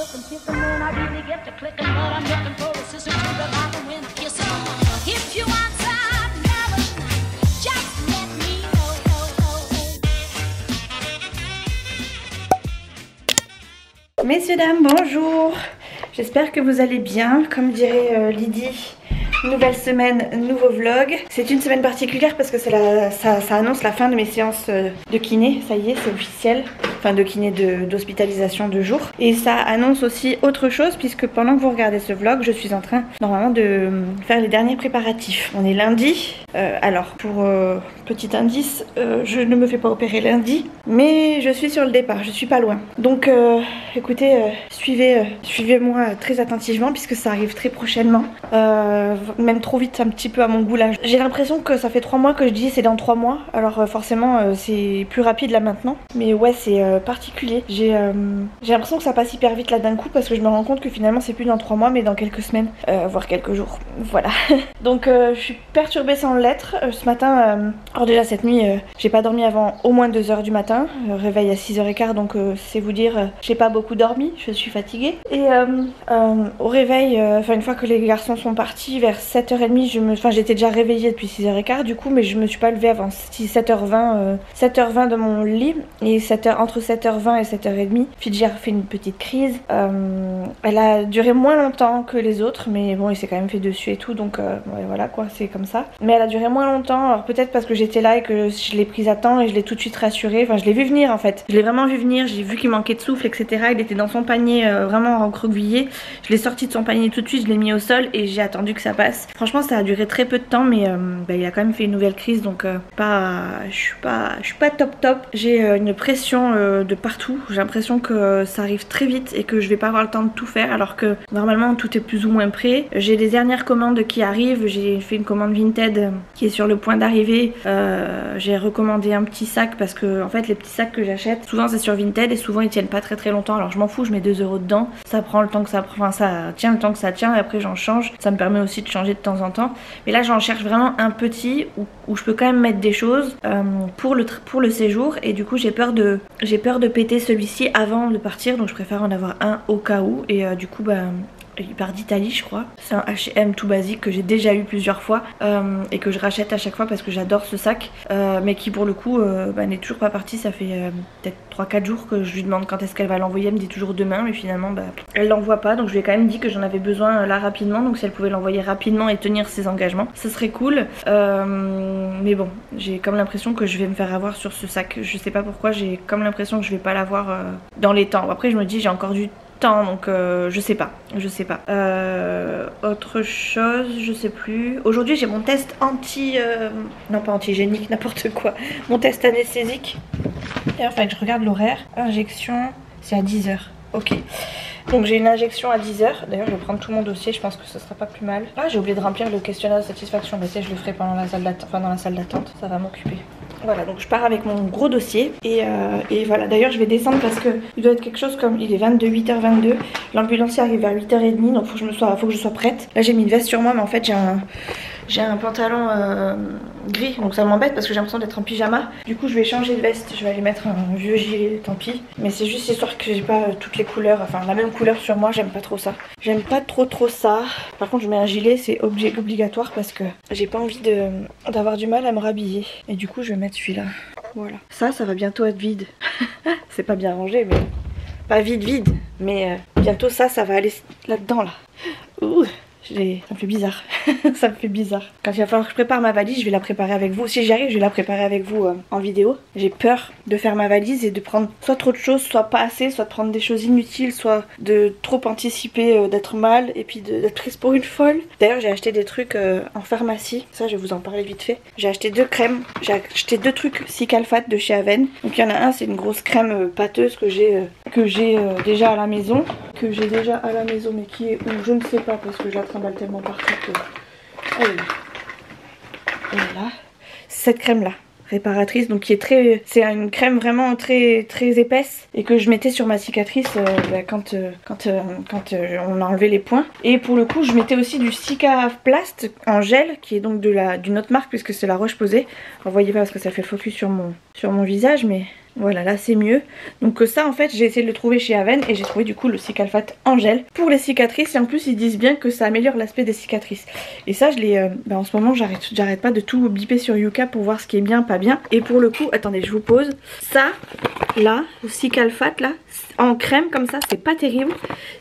cooking, kissing when I really get to clicking, but I'm looking for a sister to the bottom when kissing. If you want some heaven, just let me know. Messieurs, dames, bonjour. J'espère que vous allez bien. Comme dirait Lydie, nouvelle semaine, nouveau vlog. C'est une semaine particulière parce que ça annonce la fin de mes séances de kiné. Ça y est, c'est officiel. Enfin de kiné d'hospitalisation de jour. Et ça annonce aussi autre chose puisque pendant que vous regardez ce vlog, je suis en train normalement de faire les derniers préparatifs. On est lundi. Alors pour petit indice, je ne me fais pas opérer lundi, mais je suis sur le départ, je suis pas loin. Donc écoutez, suivez-moi très attentivement puisque ça arrive très prochainement. Même trop vite un petit peu à mon goût là. J'ai l'impression que ça fait 3 mois que je dis c'est dans 3 mois. Alors forcément c'est plus rapide là maintenant. Mais ouais, c'est particulier. J'ai l'impression que ça passe hyper vite là d'un coup parce que je me rends compte que finalement c'est plus dans 3 mois mais dans quelques semaines, voire quelques jours. Voilà. Donc je suis perturbée sans l'être. Ce matin, alors déjà cette nuit j'ai pas dormi avant au moins 2 h du matin. Réveil à 6h15 donc c'est vous dire j'ai pas beaucoup dormi, je suis fatiguée. Et au réveil, enfin une fois que les garçons sont partis vers 7h30, j'étais déjà réveillée depuis 6h15 du coup, mais je me suis pas levée avant 7h20 de mon lit. Et entre 7h20 et 7h30, Fidji a fait une petite crise. Elle a duré moins longtemps que les autres, mais bon, il s'est quand même fait dessus et tout, donc ouais, voilà quoi, c'est comme ça. Mais elle a duré moins longtemps, alors peut-être parce que j'étais là et que je l'ai prise à temps et je l'ai tout de suite rassurée. Enfin, je l'ai vu venir en fait. Je l'ai vraiment vu venir, j'ai vu qu'il manquait de souffle, etc. Il était dans son panier vraiment recroquevillé. Je l'ai sorti de son panier tout de suite, je l'ai mis au sol et j'ai attendu que ça passe. Franchement, ça a duré très peu de temps, mais il a quand même fait une nouvelle crise, donc je suis pas top. J'ai une pression de partout. J'ai l'impression que ça arrive très vite et que je vais pas avoir le temps de tout faire, alors que normalement tout est plus ou moins prêt. J'ai les dernières commandes qui arrivent. J'ai fait une commande Vinted qui est sur le point d'arriver. J'ai recommandé un petit sac parce que en fait les petits sacs que j'achète souvent c'est sur Vinted et souvent ils tiennent pas très longtemps. Alors je m'en fous, je mets 2 € dedans, ça prend le temps que ça prend, enfin ça tient le temps que ça tient et après j'en change. Ça me permet aussi de changer de temps en temps, mais là j'en cherche vraiment un petit où je peux quand même mettre des choses pour le séjour, et du coup j'ai peur de péter celui-ci avant de partir, donc je préfère en avoir un au cas où. Et du coup il part d'Italie je crois. C'est un H&M tout basique que j'ai déjà eu plusieurs fois et que je rachète à chaque fois parce que j'adore ce sac, mais qui pour le coup n'est toujours pas parti. Ça fait peut-être 3-4 jours que je lui demande quand est-ce qu'elle va l'envoyer. Elle me dit toujours demain, mais finalement elle l'envoie pas, donc je lui ai quand même dit que j'en avais besoin là rapidement, donc si elle pouvait l'envoyer rapidement et tenir ses engagements ce serait cool. Mais bon, j'ai comme l'impression que je vais me faire avoir sur ce sac. Je sais pas pourquoi, j'ai comme l'impression que je vais pas l'avoir dans les temps. Après je me dis j'ai encore du temps, donc je sais pas. Autre chose, je sais plus. Aujourd'hui j'ai mon test non pas antigénique, n'importe quoi, mon test anesthésique. Et enfin je regarde l'horaire. Injection c'est à 10 h. Ok, donc j'ai une injection à 10 h. D'ailleurs je vais prendre tout mon dossier, je pense que ce sera pas plus mal. Ah, j'ai oublié de remplir le questionnaire de satisfaction, mais je le ferai pendant la salle d'attente, enfin dans la salle d'attente, ça va m'occuper. Voilà, donc je pars avec mon gros dossier et voilà. D'ailleurs je vais descendre parce que il doit être quelque chose comme, il est 8h22, l'ambulancier arrive vers 8h30, donc faut que je sois prête. Là j'ai mis une veste sur moi, mais en fait j'ai un pantalon gris, donc ça m'embête parce que j'ai l'impression d'être en pyjama. Du coup je vais changer de veste, je vais aller mettre un vieux gilet, tant pis. Mais c'est juste histoire que j'ai pas toutes les couleurs, enfin la même couleur sur moi, j'aime pas trop ça. J'aime pas trop ça. Par contre je mets un gilet, c'est obligatoire parce que j'ai pas envie d'avoir du mal à me rhabiller. Et du coup je vais mettre celui-là. Voilà. Ça va bientôt être vide. C'est pas bien rangé, mais pas vide, mais bientôt ça va aller là-dedans là. Ouh. Ça me fait bizarre. Ça me fait bizarre. Quand il va falloir que je prépare ma valise, je vais la préparer avec vous. Si j'y arrive, je vais la préparer avec vous en vidéo. J'ai peur de faire ma valise et de prendre soit trop de choses, soit pas assez, soit de prendre des choses inutiles, soit de trop anticiper d'être mal et puis d'être prise pour une folle. D'ailleurs, j'ai acheté des trucs en pharmacie. Ça, je vais vous en parler vite fait. J'ai acheté 2 crèmes. J'ai acheté 2 trucs Cicalfate de chez Aven. Donc il y en a un, c'est une grosse crème pâteuse que j'ai déjà à la maison. Mais qui est où je ne sais pas parce que je la trimballe tellement partout que... Voilà. Cette crème là, réparatrice, donc qui est c'est une crème vraiment très épaisse et que je mettais sur ma cicatrice quand on a enlevé les points. Et pour le coup je mettais aussi du Cicaplast en gel qui est donc d'une autre marque puisque c'est la Roche-Posay. Vous voyez pas parce que ça fait focus sur mon visage, mais Voilà, là c'est mieux. Donc ça en fait j'ai essayé de le trouver chez Aven et j'ai trouvé du coup le Cicalfate en gel pour les cicatrices. Et en plus ils disent bien que ça améliore l'aspect des cicatrices. Et ça je l'ai, en ce moment j'arrête pas de tout biper sur Yuka pour voir ce qui est bien, pas bien. Et pour le coup, attendez je vous pose. Ça, là, le Cicalfate là, en crème comme ça, c'est pas terrible.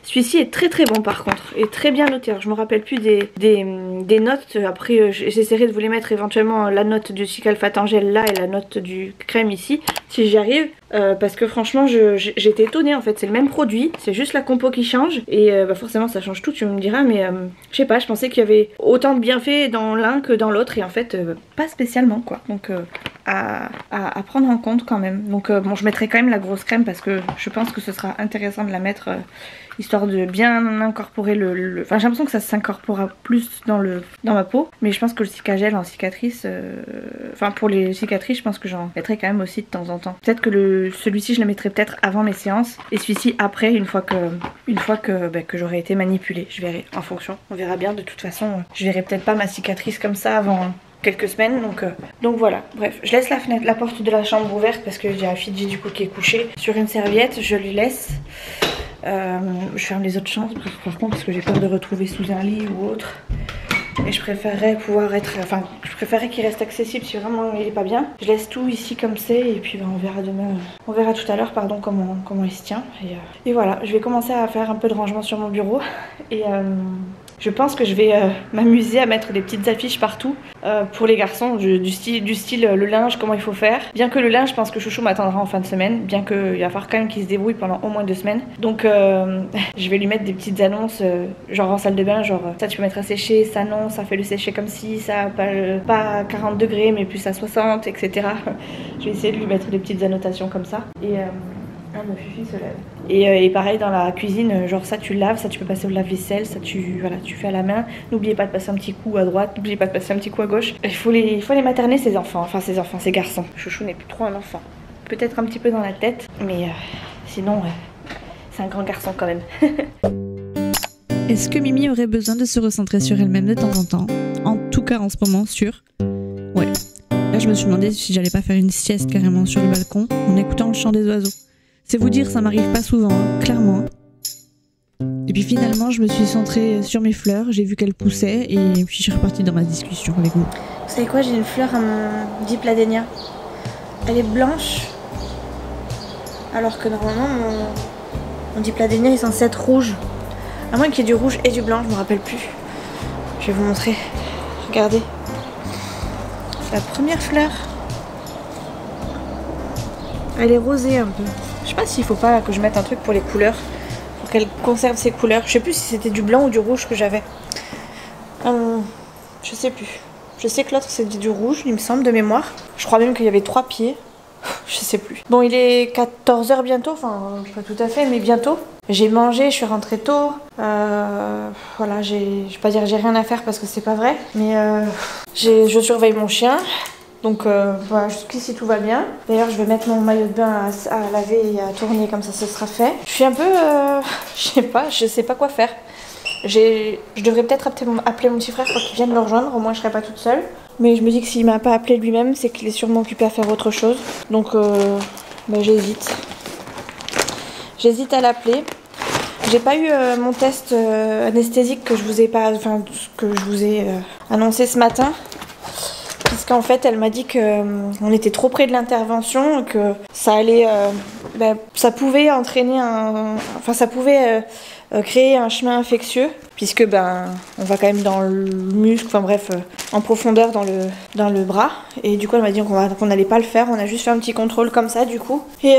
Celui-ci est très très bon par contre, et très bien noté. Alors je me rappelle plus des notes, après j'essaierai de vous les mettre éventuellement, la note du Cicalfate en gel là et la note du crème ici, si j'y arrive. Parce que franchement j'étais étonnée en fait, c'est le même produit, c'est juste la compo qui change. Et forcément ça change tout, tu me diras, mais je sais pas, je pensais qu'il y avait autant de bienfaits dans l'un que dans l'autre. Et en fait pas spécialement quoi, donc à prendre en compte quand même. Donc bon, je mettrai quand même la grosse crème parce que je pense que ce sera intéressant de la mettre histoire de bien incorporer enfin j'ai l'impression que ça s'incorporera plus dans ma peau, mais je pense que le Cicagel en cicatrice, enfin pour les cicatrices je pense que j'en mettrai quand même aussi de temps en temps. Peut-être que celui-ci je le mettrai peut-être avant mes séances et celui-ci après, une fois que j'aurai été manipulée. Je verrai en fonction, on verra bien. De toute façon je verrai peut-être pas ma cicatrice comme ça avant quelques semaines, donc voilà. Bref, je laisse la porte de la chambre ouverte parce que j'ai un Fidji du coup qui est couché sur une serviette, je lui laisse. Je ferme les autres chambres par contre parce que j'ai peur de retrouver sous un lit ou autre. Et je préférerais qu'il reste accessible si vraiment il est pas bien. Je laisse tout ici comme c'est et puis on verra demain, on verra tout à l'heure pardon comment il se tient. Et voilà, je vais commencer à faire un peu de rangement sur mon bureau et je pense que je vais m'amuser à mettre des petites affiches partout pour les garçons du style le linge, comment il faut faire. Bien que le linge, je pense que Chouchou m'attendra en fin de semaine, bien qu'il va falloir quand même qu'il se débrouille pendant au moins 2 semaines. Donc je vais lui mettre des petites annonces genre en salle de bain, genre ça tu peux mettre à sécher, ça non, ça fait le sécher comme si, ça pas à 40 degrés mais plus à 60, etc. Je vais essayer de lui mettre des petites annotations comme ça. Et mon Fifi se lève. Et pareil dans la cuisine, genre ça tu laves, ça tu peux passer au lave-vaisselle, ça tu fais à la main. N'oubliez pas de passer un petit coup à droite, n'oubliez pas de passer un petit coup à gauche. Il faut les materner ces enfants, ces garçons. Chouchou n'est plus trop un enfant. Peut-être un petit peu dans la tête, mais sinon c'est un grand garçon quand même. Est-ce que Mimi aurait besoin de se recentrer sur elle-même de temps en temps? En tout cas en ce moment sur... Ouais. Là je me suis demandé si j'allais pas faire une sieste carrément sur le balcon en écoutant le chant des oiseaux. C'est vous dire, ça m'arrive pas souvent, hein, clairement. Et puis finalement, je me suis centrée sur mes fleurs, j'ai vu qu'elles poussaient et puis je suis repartie dans ma discussion avec vous. Vous savez quoi, j'ai une fleur à mon dipladénia. Elle est blanche, alors que normalement mon dipladénia est censé être rouge. À moins qu'il y ait du rouge et du blanc, je me rappelle plus. Je vais vous montrer. Regardez. La première fleur. Elle est rosée un peu. Je sais pas s'il faut pas que je mette un truc pour les couleurs, pour qu'elle conserve ses couleurs. Je sais plus si c'était du blanc ou du rouge que j'avais. Je sais plus. Je sais que l'autre c'était du rouge, il me semble, de mémoire. Je crois même qu'il y avait 3 pieds. Je sais plus. Bon, il est 14 h bientôt, enfin pas tout à fait, mais bientôt. J'ai mangé, je suis rentrée tôt. Voilà, je vais pas dire j'ai rien à faire parce que c'est pas vrai, mais je surveille mon chien. Donc voilà, jusqu'ici tout va bien. D'ailleurs je vais mettre mon maillot de bain à laver et à tourner, comme ça ce sera fait. Je suis un peu, je sais pas quoi faire. Je devrais peut-être appeler mon petit frère pour qu'il vienne me rejoindre, au moins je serai pas toute seule. Mais je me dis que s'il m'a pas appelé lui-même, c'est qu'il est sûrement occupé à faire autre chose. Donc j'hésite. J'hésite à l'appeler. J'ai pas eu mon test anesthésique que je vous ai annoncé ce matin. Puisqu'en fait elle m'a dit qu'on était trop près de l'intervention, que ça allait, ça pouvait entraîner ça pouvait créer un chemin infectieux, puisque on va quand même dans le muscle, enfin bref, en profondeur dans le bras. Et du coup elle m'a dit qu'on n'allait pas le faire, on a juste fait un petit contrôle comme ça du coup. Et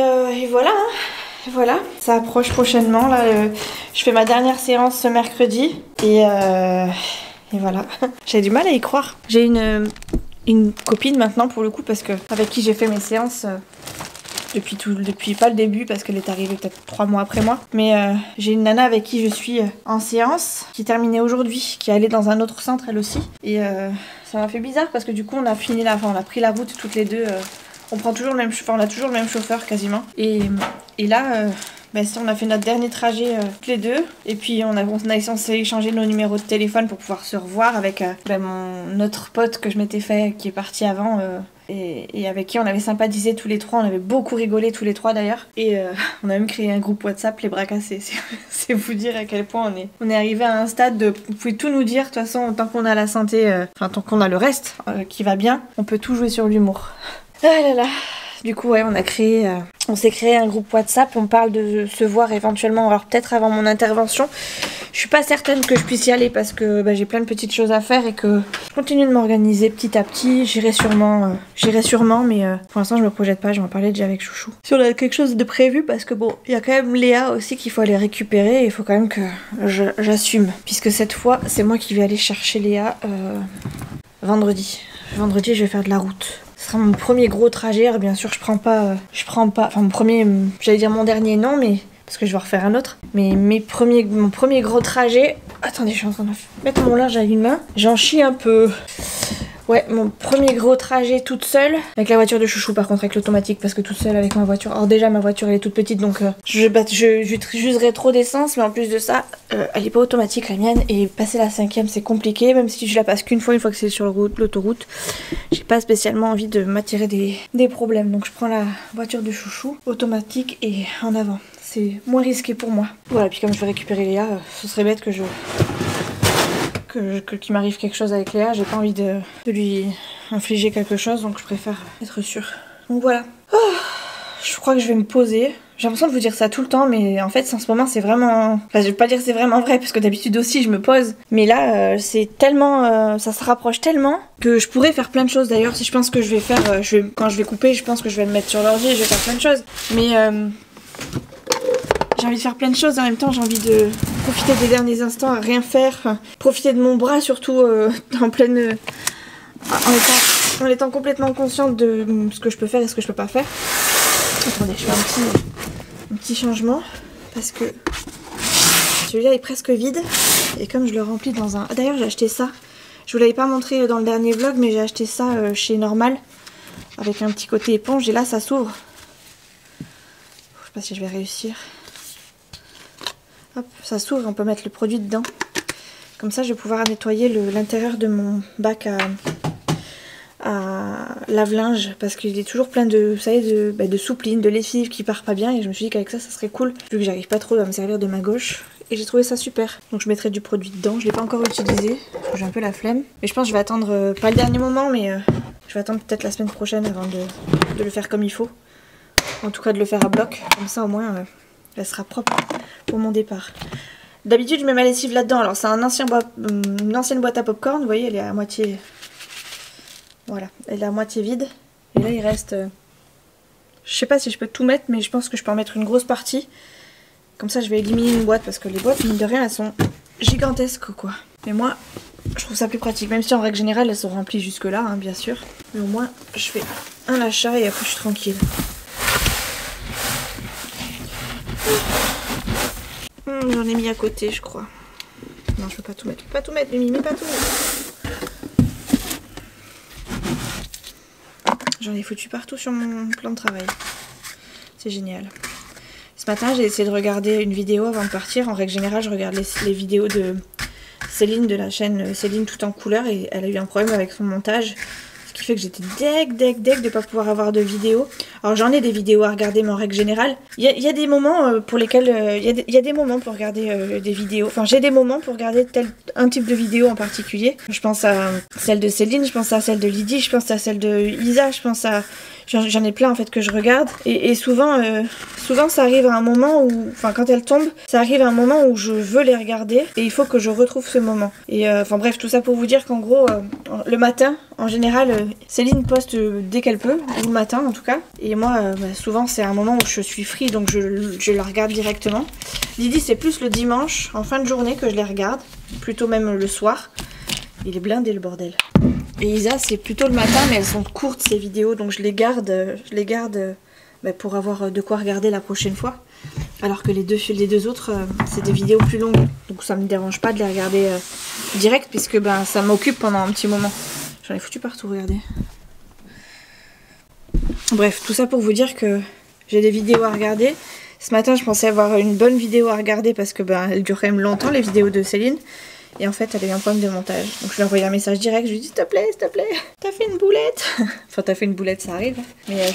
voilà, hein. Voilà, ça approche prochainement. Là, je fais ma dernière séance ce mercredi et voilà. J'ai du mal à y croire. J'ai une copine maintenant pour le coup, parce que avec qui j'ai fait mes séances depuis pas le début, parce qu'elle est arrivée peut-être 3 mois après moi, mais j'ai une nana avec qui je suis en séance, qui terminait aujourd'hui, qui est allée dans un autre centre elle aussi, et ça m'a fait bizarre parce que du coup on a pris la route toutes les deux, on a toujours le même chauffeur quasiment, et là on a fait notre dernier trajet toutes les deux, et puis on a censé échanger nos numéros de téléphone pour pouvoir se revoir avec notre pote que je m'étais fait, qui est parti avant, et avec qui on avait sympathisé tous les trois, on avait beaucoup rigolé tous les trois d'ailleurs. Et on a même créé un groupe WhatsApp, les bras cassés. C'est vous dire à quel point on est arrivé à un stade de... Vous pouvez tout nous dire, de toute façon, tant qu'on a la santé, enfin tant qu'on a le reste qui va bien, on peut tout jouer sur l'humour. Ah là là. Du coup, ouais, on s'est créé un groupe WhatsApp, on parle de se voir éventuellement, alors peut-être avant mon intervention. Je suis pas certaine que je puisse y aller parce que j'ai plein de petites choses à faire et que je continue de m'organiser petit à petit. J'irai sûrement, mais pour l'instant je me projette pas, je vais en parler déjà avec Chouchou. Si on a quelque chose de prévu, parce que bon, il y a quand même Léa aussi qu'il faut aller récupérer et il faut quand même que j'assume. Puisque cette fois, c'est moi qui vais aller chercher Léa vendredi. Vendredi, je vais faire de la route. Ce sera mon premier gros trajet. Alors, bien sûr, je prends pas, enfin mon premier, j'allais dire mon dernier, non, mais parce que je vais en refaire un autre. Mais mon premier gros trajet. Attendez, je suis en train de mettre mon linge à une main. J'en chie un peu. Ouais, mon premier gros trajet toute seule. Avec la voiture de Chouchou, par contre, avec l'automatique, parce que toute seule avec ma voiture. Alors déjà, ma voiture, elle est toute petite, donc j'userai trop d'essence, mais en plus de ça, elle est pas automatique, la mienne. Et passer la 5e, c'est compliqué, même si je la passe qu'une fois que c'est sur l'autoroute. J'ai pas spécialement envie de m'attirer des problèmes. Donc je prends la voiture de Chouchou, automatique et en avant. C'est moins risqué pour moi. Voilà, puis comme je vais récupérer Léa, ce serait bête que qu'il m'arrive quelque chose avec Léa, j'ai pas envie de lui infliger quelque chose, donc je préfère être sûre. Donc voilà. Oh, je crois que je vais me poser. J'ai l'impression de vous dire ça tout le temps, mais en fait en ce moment c'est vraiment... Enfin je vais pas dire c'est vraiment vrai, parce que d'habitude aussi je me pose. Mais là c'est tellement... ça se rapproche tellement que je pourrais faire plein de choses. D'ailleurs si je pense que je vais faire... quand je vais couper, je pense que je vais me mettre sur l'ordi et je vais faire plein de choses. Mais... j'ai envie de faire plein de choses, en même temps j'ai envie de profiter des derniers instants à rien faire, enfin, profiter de mon bras surtout en pleine... en étant complètement consciente de ce que je peux faire et ce que je peux pas faire. Attendez, je fais un petit changement parce que celui-là est presque vide et comme je le remplis dans un... D'ailleurs j'ai acheté ça, je vous l'avais pas montré dans le dernier vlog, mais j'ai acheté ça chez Normal avec un petit côté éponge et là ça s'ouvre. Je sais pas si je vais réussir. Hop, ça s'ouvre, on peut mettre le produit dedans. Comme ça, je vais pouvoir nettoyer l'intérieur de mon bac à lave-linge. Parce qu'il est toujours plein de, vous savez, de soupline, de lessive qui part pas bien. Et je me suis dit qu'avec ça, ça serait cool. Vu que j'arrive pas trop à me servir de ma gauche. Et j'ai trouvé ça super. Donc je mettrai du produit dedans. Je l'ai pas encore utilisé. Parce que j'ai un peu la flemme. Mais je pense que je vais attendre, pas le dernier moment, mais je vais attendre peut-être la semaine prochaine avant de le faire comme il faut. En tout cas, de le faire à bloc. Comme ça, au moins... elle sera propre pour mon départ. D'habitude, je mets ma lessive là-dedans. Alors, c'est une ancienne boîte à popcorn. Vous voyez, elle est à moitié... Voilà, elle est à moitié vide. Et là, il reste... je sais pas si je peux tout mettre, mais je pense que je peux en mettre une grosse partie. Comme ça, je vais éliminer une boîte, parce que les boîtes, mine de rien, elles sont gigantesques, quoi. Mais moi, je trouve ça plus pratique. Même si, en règle générale, elles sont remplies jusque-là, hein, bien sûr. Mais au moins, je fais un achat et après, je suis tranquille. J'en ai mis à côté, je crois. Non, je peux pas tout mettre. Pas tout mettre, Mimi, mais pas tout mettre. J'en ai foutu partout sur mon plan de travail. C'est génial. Ce matin, j'ai essayé de regarder une vidéo avant de partir. En règle générale, je regarde les vidéos de Céline, de la chaîne Céline tout en couleur. Et elle a eu un problème avec son montage. Ce qui fait que j'étais deg de pas pouvoir avoir de vidéos. Alors j'en ai des vidéos à regarder, mais en règle générale, il y a des moments pour lesquels... il y a des moments pour regarder des vidéos. Enfin, j'ai des moments pour regarder un type de vidéo en particulier. Je pense à celle de Céline, je pense à celle de Lydie, je pense à celle de Isa, je pense à... J'en ai plein en fait que je regarde. Et souvent ça arrive à un moment où... Enfin, quand elles tombent, ça arrive à un moment où je veux les regarder. Et il faut que je retrouve ce moment. Et enfin bref, tout ça pour vous dire qu'en gros, le matin, en général, Céline poste dès qu'elle peut, ou le matin en tout cas. Et moi, souvent c'est un moment où je suis free, donc je la regarde directement. Lydie, c'est plus le dimanche, en fin de journée, que je les regarde. Plutôt même le soir. Il est blindé le bordel. Et Isa, c'est plutôt le matin, mais elles sont courtes ces vidéos, donc je les garde pour avoir de quoi regarder la prochaine fois. Alors que les deux autres, c'est des vidéos plus longues. Donc ça me dérange pas de les regarder direct, puisque ça m'occupe pendant un petit moment. J'en ai foutu partout, regardez. Bref, tout ça pour vous dire que j'ai des vidéos à regarder. Ce matin, je pensais avoir une bonne vidéo à regarder parce que elle dure quand même longtemps, les vidéos de Céline. Et en fait elle a eu un problème de montage. Donc je lui ai envoyé un message direct, je lui ai dit s'il te plaît, t'as fait une boulette. Enfin t'as fait une boulette, ça arrive. Mais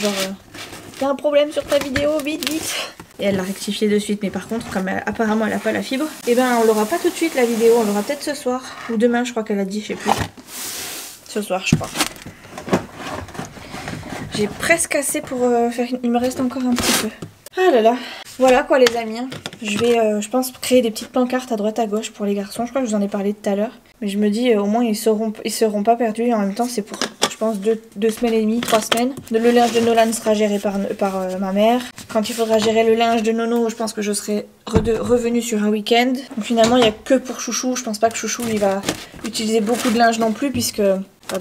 t'as un problème sur ta vidéo, vite. Et elle l'a rectifié de suite, mais par contre comme apparemment elle a pas la fibre, et ben on l'aura pas tout de suite la vidéo, on l'aura peut-être ce soir. Ou demain je crois qu'elle a dit, je sais plus. Ce soir je crois. J'ai presque assez pour faire... Il me reste encore un petit peu. Ah là là. Voilà quoi les amis. Je vais je pense créer des petites pancartes à droite à gauche pour les garçons. Je crois que je vous en ai parlé tout à l'heure. Mais je me dis au moins ils seront pas perdus. Et en même temps c'est pour je pense 2 semaines et demie, 3 semaines. Le linge de Nolan sera géré par ma mère. Quand il faudra gérer le linge de Nono, je pense que je serai revenue sur un week-end. Donc finalement il n'y a que pour Chouchou. Je pense pas que Chouchou il va utiliser beaucoup de linge non plus puisque...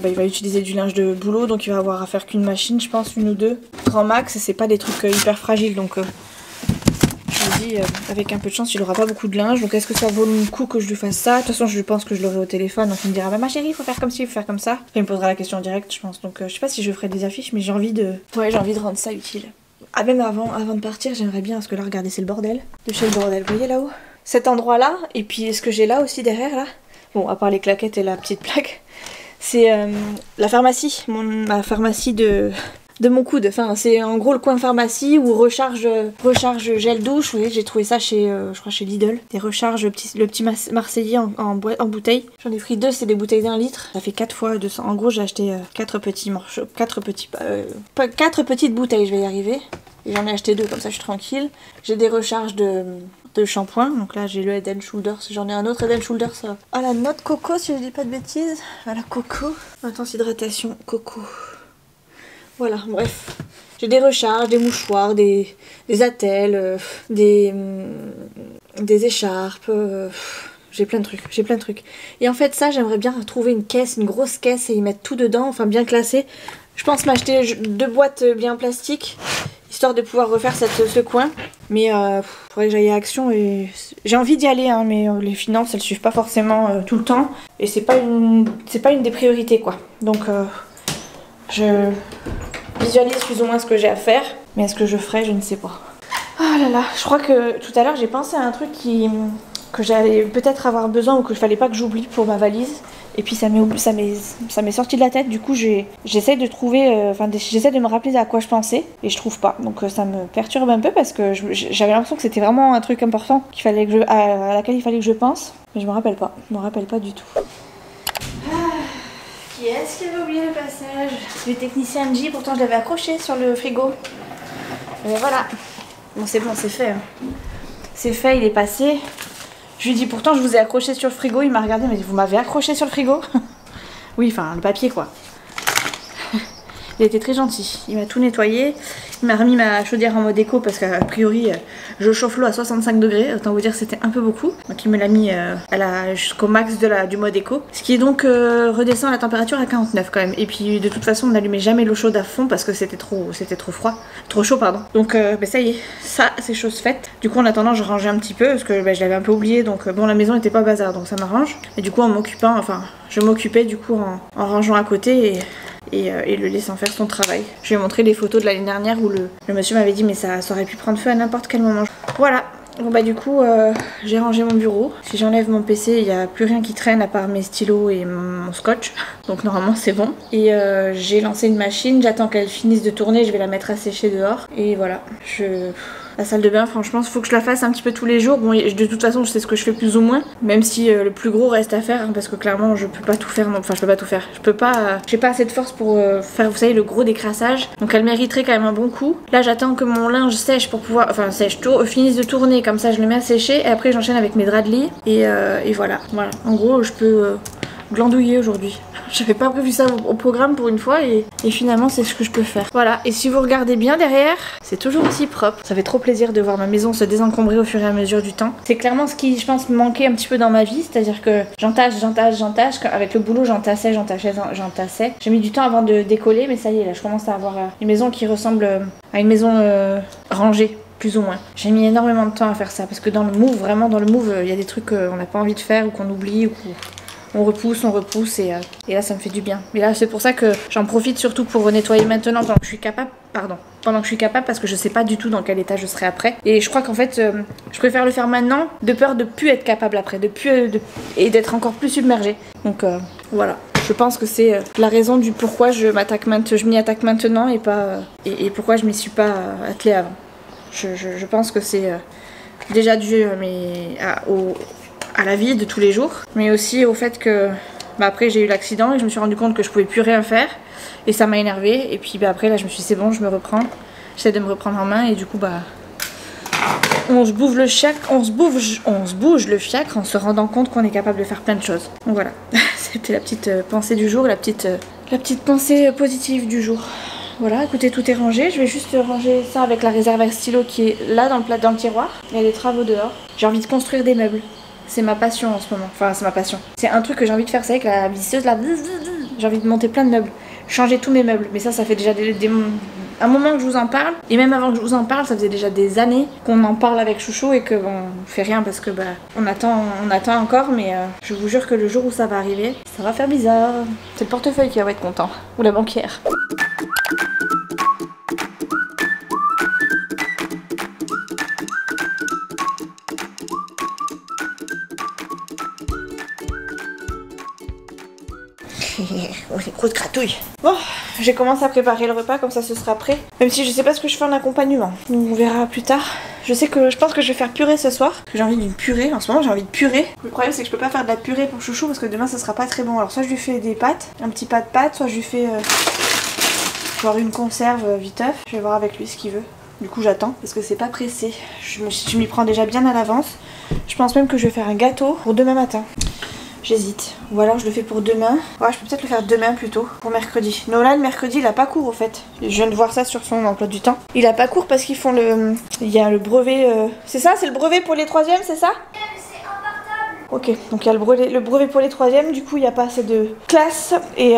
il va utiliser du linge de boulot, donc il va avoir à faire qu'une machine, je pense, 1 ou 2 grand max, et c'est pas des trucs hyper fragiles, donc je vous dis, avec un peu de chance, il aura pas beaucoup de linge, donc est-ce que ça vaut le coup que je lui fasse ça? De toute façon, je pense que je l'aurai au téléphone, donc il me dira, bah ma chérie, il faut faire comme ci, il faut faire comme ça. Enfin, il me posera la question directe, je pense, donc je sais pas si je ferai des affiches, mais j'ai envie de rendre ça utile. Ah, même avant de partir, j'aimerais bien, parce que là, regardez, c'est le bordel, de chez le bordel, vous voyez là-haut? Cet endroit-là, et puis ce que j'ai là aussi derrière, là, bon, à part les claquettes et la petite plaque, c'est la pharmacie, ma pharmacie de mon coude. Enfin, c'est en gros le coin pharmacie où recharge gel douche. Vous voyez, j'ai trouvé ça chez, je crois chez Lidl. Des recharges, le petit Marseillais en bouteille. J'en ai pris 2, c'est des bouteilles d'1 litre. Ça fait 4 fois 200. En gros, j'ai acheté 4 petites bouteilles, je vais y arriver. Et j'en ai acheté 2, comme ça je suis tranquille. J'ai des recharges de shampoing, donc là j'ai le Head & Shoulders, j'en ai un autre Head & Shoulders à la noix de coco si je dis pas de bêtises, voilà coco, intense hydratation coco, voilà bref, j'ai des recharges, des mouchoirs, des attelles, des écharpes, j'ai plein de trucs, et en fait ça j'aimerais bien trouver une grosse caisse et y mettre tout dedans, enfin bien classé. Je pense m'acheter 2 boîtes bien plastiques, histoire de pouvoir refaire ce coin. Mais faudrait que j'aille à Action et j'ai envie d'y aller, hein, mais les finances elles suivent pas forcément tout le temps. Et c'est pas une des priorités quoi. Donc je visualise plus ou moins ce que j'ai à faire. Mais est-ce que je ferai, je ne sais pas. Ah là là, je crois que tout à l'heure j'ai pensé à un truc que j'allais peut-être avoir besoin ou que il fallait pas que j'oublie pour ma valise. Et puis ça m'est sorti de la tête, du coup j'essaie de trouver, j'essaie de me rappeler à quoi je pensais et je trouve pas. Donc ça me perturbe un peu parce que j'avais l'impression que c'était vraiment un truc important à laquelle il fallait que je pense. Mais je me rappelle pas du tout. Qui est-ce qui avait oublié le passage? Le technicien J, pourtant je l'avais accroché sur le frigo. Et voilà. Bon, c'est fait. Hein. C'est fait, il est passé. Je lui ai dit pourtant je vous ai accroché sur le frigo, il m'a regardé, il m'a dit vous m'avez accroché sur le frigo? Oui, enfin le papier quoi. Il a été très gentil, il m'a tout nettoyé, il m'a remis ma chaudière en mode éco parce qu'a priori je chauffe l'eau à 65 degrés, autant vous dire que c'était un peu beaucoup. Donc il me l'a mis jusqu'au max du mode éco, ce qui est donc redescend la température à 49 quand même. Et puis de toute façon on n'allumait jamais l'eau chaude à fond parce que c'était trop chaud pardon. Donc ça y est, ça c'est chose faite. Du coup en attendant je rangeais un petit peu parce que je l'avais un peu oublié, donc bon la maison était pas bazar donc ça m'arrange. Et du coup je m'occupais du coup en rangeant à côté et le laissant faire son travail. Je lui ai montré les photos de l'année dernière où le monsieur m'avait dit mais ça aurait pu prendre feu à n'importe quel moment. Voilà. Bon bah du coup j'ai rangé mon bureau. Si j'enlève mon PC il n'y a plus rien qui traîne à part mes stylos et mon scotch. Donc normalement c'est bon. Et j'ai lancé une machine, j'attends qu'elle finisse de tourner, je vais la mettre à sécher dehors. Et voilà. La salle de bain, franchement, il faut que je la fasse un petit peu tous les jours. Bon, de toute façon, je sais ce que je fais plus ou moins. Même si le plus gros reste à faire, hein, parce que clairement, je peux pas tout faire. Enfin, je peux pas tout faire. J'ai pas assez de force pour faire, vous savez, le gros décrassage. Donc, elle mériterait quand même un bon coup. Là, j'attends que mon linge sèche pour pouvoir, finisse de tourner. Comme ça, je le mets à sécher. Et après, j'enchaîne avec mes draps de lit. Et voilà. En gros, je peux glandouiller aujourd'hui. J'avais pas prévu ça au programme pour une fois et finalement c'est ce que je peux faire. Voilà, et si vous regardez bien derrière, c'est toujours aussi propre. Ça fait trop plaisir de voir ma maison se désencombrer au fur et à mesure du temps. C'est clairement ce qui, je pense, me manquait un petit peu dans ma vie, c'est-à-dire que j'entasse. Avec le boulot, j'entassais. J'ai mis du temps avant de décoller, mais ça y est, là je commence à avoir une maison qui ressemble à une maison rangée. Plus ou moins. J'ai mis énormément de temps à faire ça parce que dans le move, il y a des trucs qu'on n'a pas envie de faire ou qu'on oublie ou on repousse et là ça me fait du bien. Mais là c'est pour ça que j'en profite surtout pour nettoyer maintenant pendant que je suis capable. Pendant que je suis capable parce que je sais pas du tout dans quel état je serai après. Et je crois qu'en fait je préfère le faire maintenant de peur de plus être capable après, et d'être encore plus submergée. Donc voilà. Je pense que c'est la raison du pourquoi je m'y attaque maintenant et pas et pourquoi je m'y suis pas attelée avant. Je pense que c'est déjà dû à la vie de tous les jours, mais aussi au fait que après j'ai eu l'accident et je me suis rendu compte que je pouvais plus rien faire et ça m'a énervée. Et puis après là je me suis dit c'est bon, je me reprends, j'essaie de me reprendre en main et du coup on se bouge le fiacre en se rendant compte qu'on est capable de faire plein de choses. Donc voilà, c'était la petite pensée du jour, la petite pensée positive du jour. Voilà, écoutez, tout est rangé. Je vais juste ranger ça avec la réserve à stylo qui est là dans le tiroir. Il y a des travaux dehors. J'ai envie de construire des meubles. C'est ma passion en ce moment. Enfin, c'est ma passion. C'est un truc que j'ai envie de faire, c'est avec la visseuse là. J'ai envie de monter plein de meubles. Changer tous mes meubles. Mais ça fait déjà un moment que je vous en parle. Et même avant que je vous en parle, ça faisait déjà des années qu'on en parle avec Chouchou et que on fait rien parce que on attend encore. Mais je vous jure que le jour où ça va arriver, ça va faire bizarre. C'est le portefeuille qui va être content. Ou la banquière. Oh, les grosses gratouilles. Bon, j'ai commencé à préparer le repas, comme ça ce sera prêt. Même si je sais pas ce que je fais en accompagnement. On verra plus tard. Je pense que je vais faire purée ce soir. J'ai envie d'une purée. En ce moment, j'ai envie de purée. Le problème, c'est que je peux pas faire de la purée pour Chouchou parce que demain, ça sera pas très bon. Alors, soit je lui fais des pâtes, un petit pas de pâtes, soit je lui fais genre une conserve viteuf. Je vais voir avec lui ce qu'il veut. Du coup, j'attends parce que c'est pas pressé. Je m'y prends déjà bien à l'avance. Je pense même que je vais faire un gâteau pour demain matin. J'hésite. Ou alors je le fais pour demain. Ouais, je peux peut-être le faire demain plutôt, pour mercredi. Nolan, mercredi, il a pas cours au fait. Je viens de voir ça sur son emploi du temps. Il a pas cours parce qu'ils font il y a le brevet... C'est ça? C'est le brevet pour les 3e, c'est ça? Ok, donc il y a le brevet pour les 3e, du coup il n'y a pas assez de classes et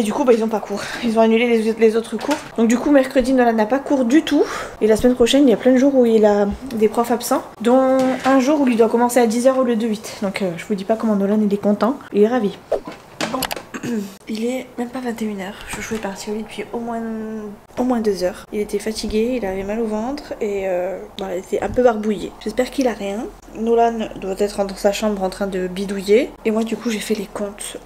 du coup ils ont pas cours. Ils ont annulé les autres cours. Donc du coup mercredi Nolan n'a pas cours du tout. Et la semaine prochaine il y a plein de jours où il a des profs absents, dont un jour où il doit commencer à 10h au lieu de 8. Donc je vous dis pas comment Nolan il est content, il est ravi. Bon. Il est même pas 21h, Chouchou est parti au lit depuis au moins 2 heures. Il était fatigué, il avait mal au ventre et voilà, il était un peu barbouillé. J'espère qu'il a rien. Nolan doit être dans sa chambre en train de bidouiller. Et moi du coup j'ai fait les comptes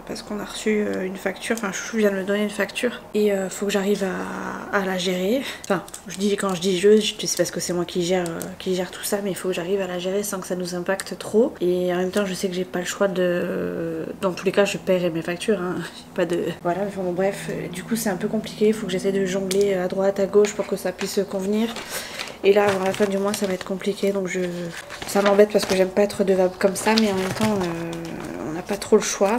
parce qu'on a reçu une facture, enfin Chouchou vient de me donner une facture et faut que j'arrive à la gérer. Enfin quand je dis je sais parce que c'est moi qui gère tout ça, mais il faut que j'arrive à la gérer sans que ça nous impacte trop. Et en même temps je sais que j'ai pas le choix dans tous les cas je paierai mes factures, hein. Pas de... Voilà, enfin bon bref, du coup c'est un peu compliqué, il faut que j'essaie de jongler à droite, à gauche pour que ça puisse convenir. Et là, avant la fin du mois, ça va être compliqué, donc ça m'embête parce que j'aime pas être redevable comme ça, mais en même temps, on n'a pas trop le choix.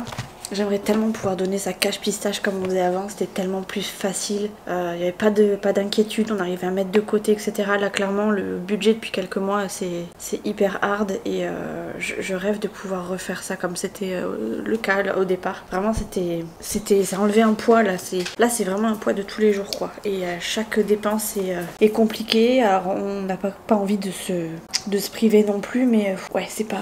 J'aimerais tellement pouvoir donner sa cache pistache comme on faisait avant, c'était tellement plus facile. Il n'y avait pas d'inquiétude, on arrivait à mettre de côté, etc. Là, clairement, le budget depuis quelques mois, c'est hyper hard et je rêve de pouvoir refaire ça comme c'était le cas là, au départ. Vraiment, ça enlevait un poids là. C'est vraiment un poids de tous les jours, quoi. Et chaque dépense est compliquée. Alors, on n'a pas envie de se priver non plus, mais ouais, c'est pas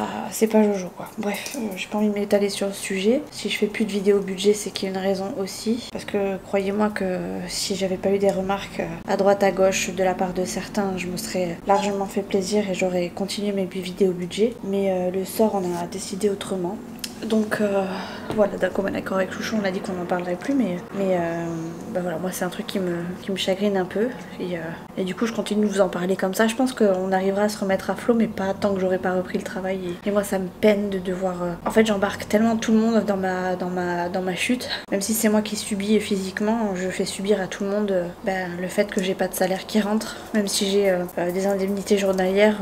jojo, quoi. Bref, j'ai pas envie de m'étaler sur le sujet. Si je fais plus de vidéos budget, c'est qu'il y a une raison aussi. Parce que croyez-moi que si j'avais pas eu des remarques à droite à gauche de la part de certains, je me serais largement fait plaisir et j'aurais continué mes vidéos budget. Mais le sort, on a décidé autrement. Donc voilà, d'un commun accord avec Chouchou, on a dit qu'on n'en parlerait plus, mais voilà, moi c'est un truc qui me chagrine un peu et du coup je continue de vous en parler comme ça. Je pense qu'on arrivera à se remettre à flot, mais pas tant que j'aurai pas repris le travail et moi ça me peine de devoir en fait j'embarque tellement tout le monde dans ma chute, même si c'est moi qui subis physiquement, je fais subir à tout le monde le fait que j'ai pas de salaire qui rentre, même si j'ai des indemnités journalières,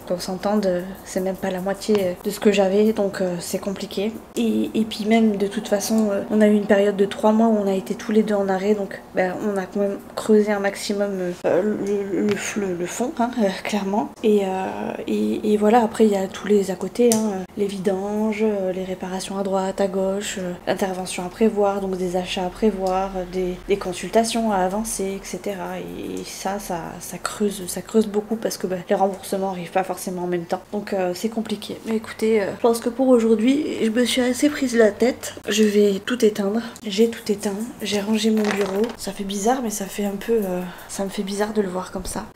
qu'on s'entende, c'est même pas la moitié de ce que j'avais, donc c'est compliqué. Et puis même de toute façon on a eu une période de 3 mois où on a été tous les deux en arrêt, donc on a quand même creusé un maximum le fond, hein, clairement, et voilà. Après il y a tous les à côté, hein, les vidanges, les réparations à droite, à gauche, l'intervention à prévoir, donc des achats à prévoir, des consultations à avancer, etc. Et ça creuse beaucoup parce que les remboursements arrivent pas forcément en même temps. Donc c'est compliqué. Mais écoutez, je pense que pour aujourd'hui, je me suis assez prise la tête. Je vais tout éteindre. J'ai tout éteint. J'ai rangé mon bureau. Ça fait bizarre, mais ça fait un peu... ça me fait bizarre de le voir comme ça.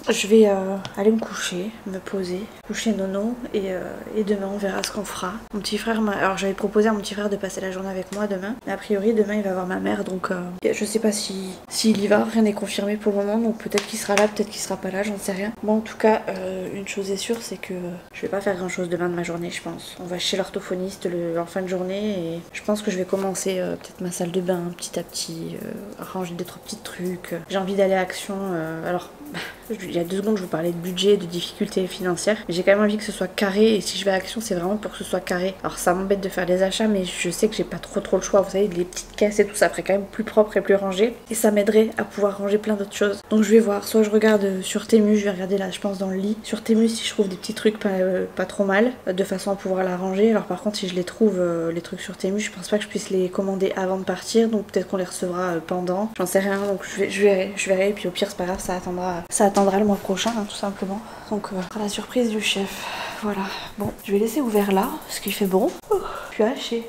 Je vais aller me coucher, me poser, coucher Nono, et demain on verra ce qu'on fera. Mon petit frère alors j'avais proposé à mon petit frère de passer la journée avec moi demain, mais a priori demain il va voir ma mère, donc je sais pas s'il y va, rien n'est confirmé pour le moment, donc peut-être qu'il sera là, peut-être qu'il sera pas là, j'en sais rien. Bon, en tout cas, une chose est sûre, c'est que je vais pas faire grand chose demain de ma journée, je pense. On va chez l'orthophoniste en fin de journée, et je pense que je vais commencer peut-être ma salle de bain petit à petit, ranger des 3 petits trucs. J'ai envie d'aller à Action, alors il y a 2 secondes je vous parlais de budget, de difficultés financières, mais j'ai quand même envie que ce soit carré, et si je vais à Action c'est vraiment pour que ce soit carré. Alors ça m'embête de faire des achats, mais je sais que j'ai pas trop le choix, vous savez, les petites caisses et tout, ça ferait quand même plus propre et plus rangé, et ça m'aiderait à pouvoir ranger plein d'autres choses. Donc je vais voir, soit je regarde sur Temu, je vais regarder là je pense dans le lit, sur Temu si je trouve des petits trucs pas trop mal, de façon à pouvoir la ranger. Alors par contre si je les trouve, les trucs sur Temu, je pense pas que je puisse les commander avant de partir, donc peut-être qu'on les recevra pendant, j'en sais rien, donc je verrai, et puis au pire c'est pas grave, ça attendra le mois prochain, hein, tout simplement. Donc la surprise du chef. Voilà. Bon, je vais laisser ouvert là, parce qu'il fait bon. Je suis hachée.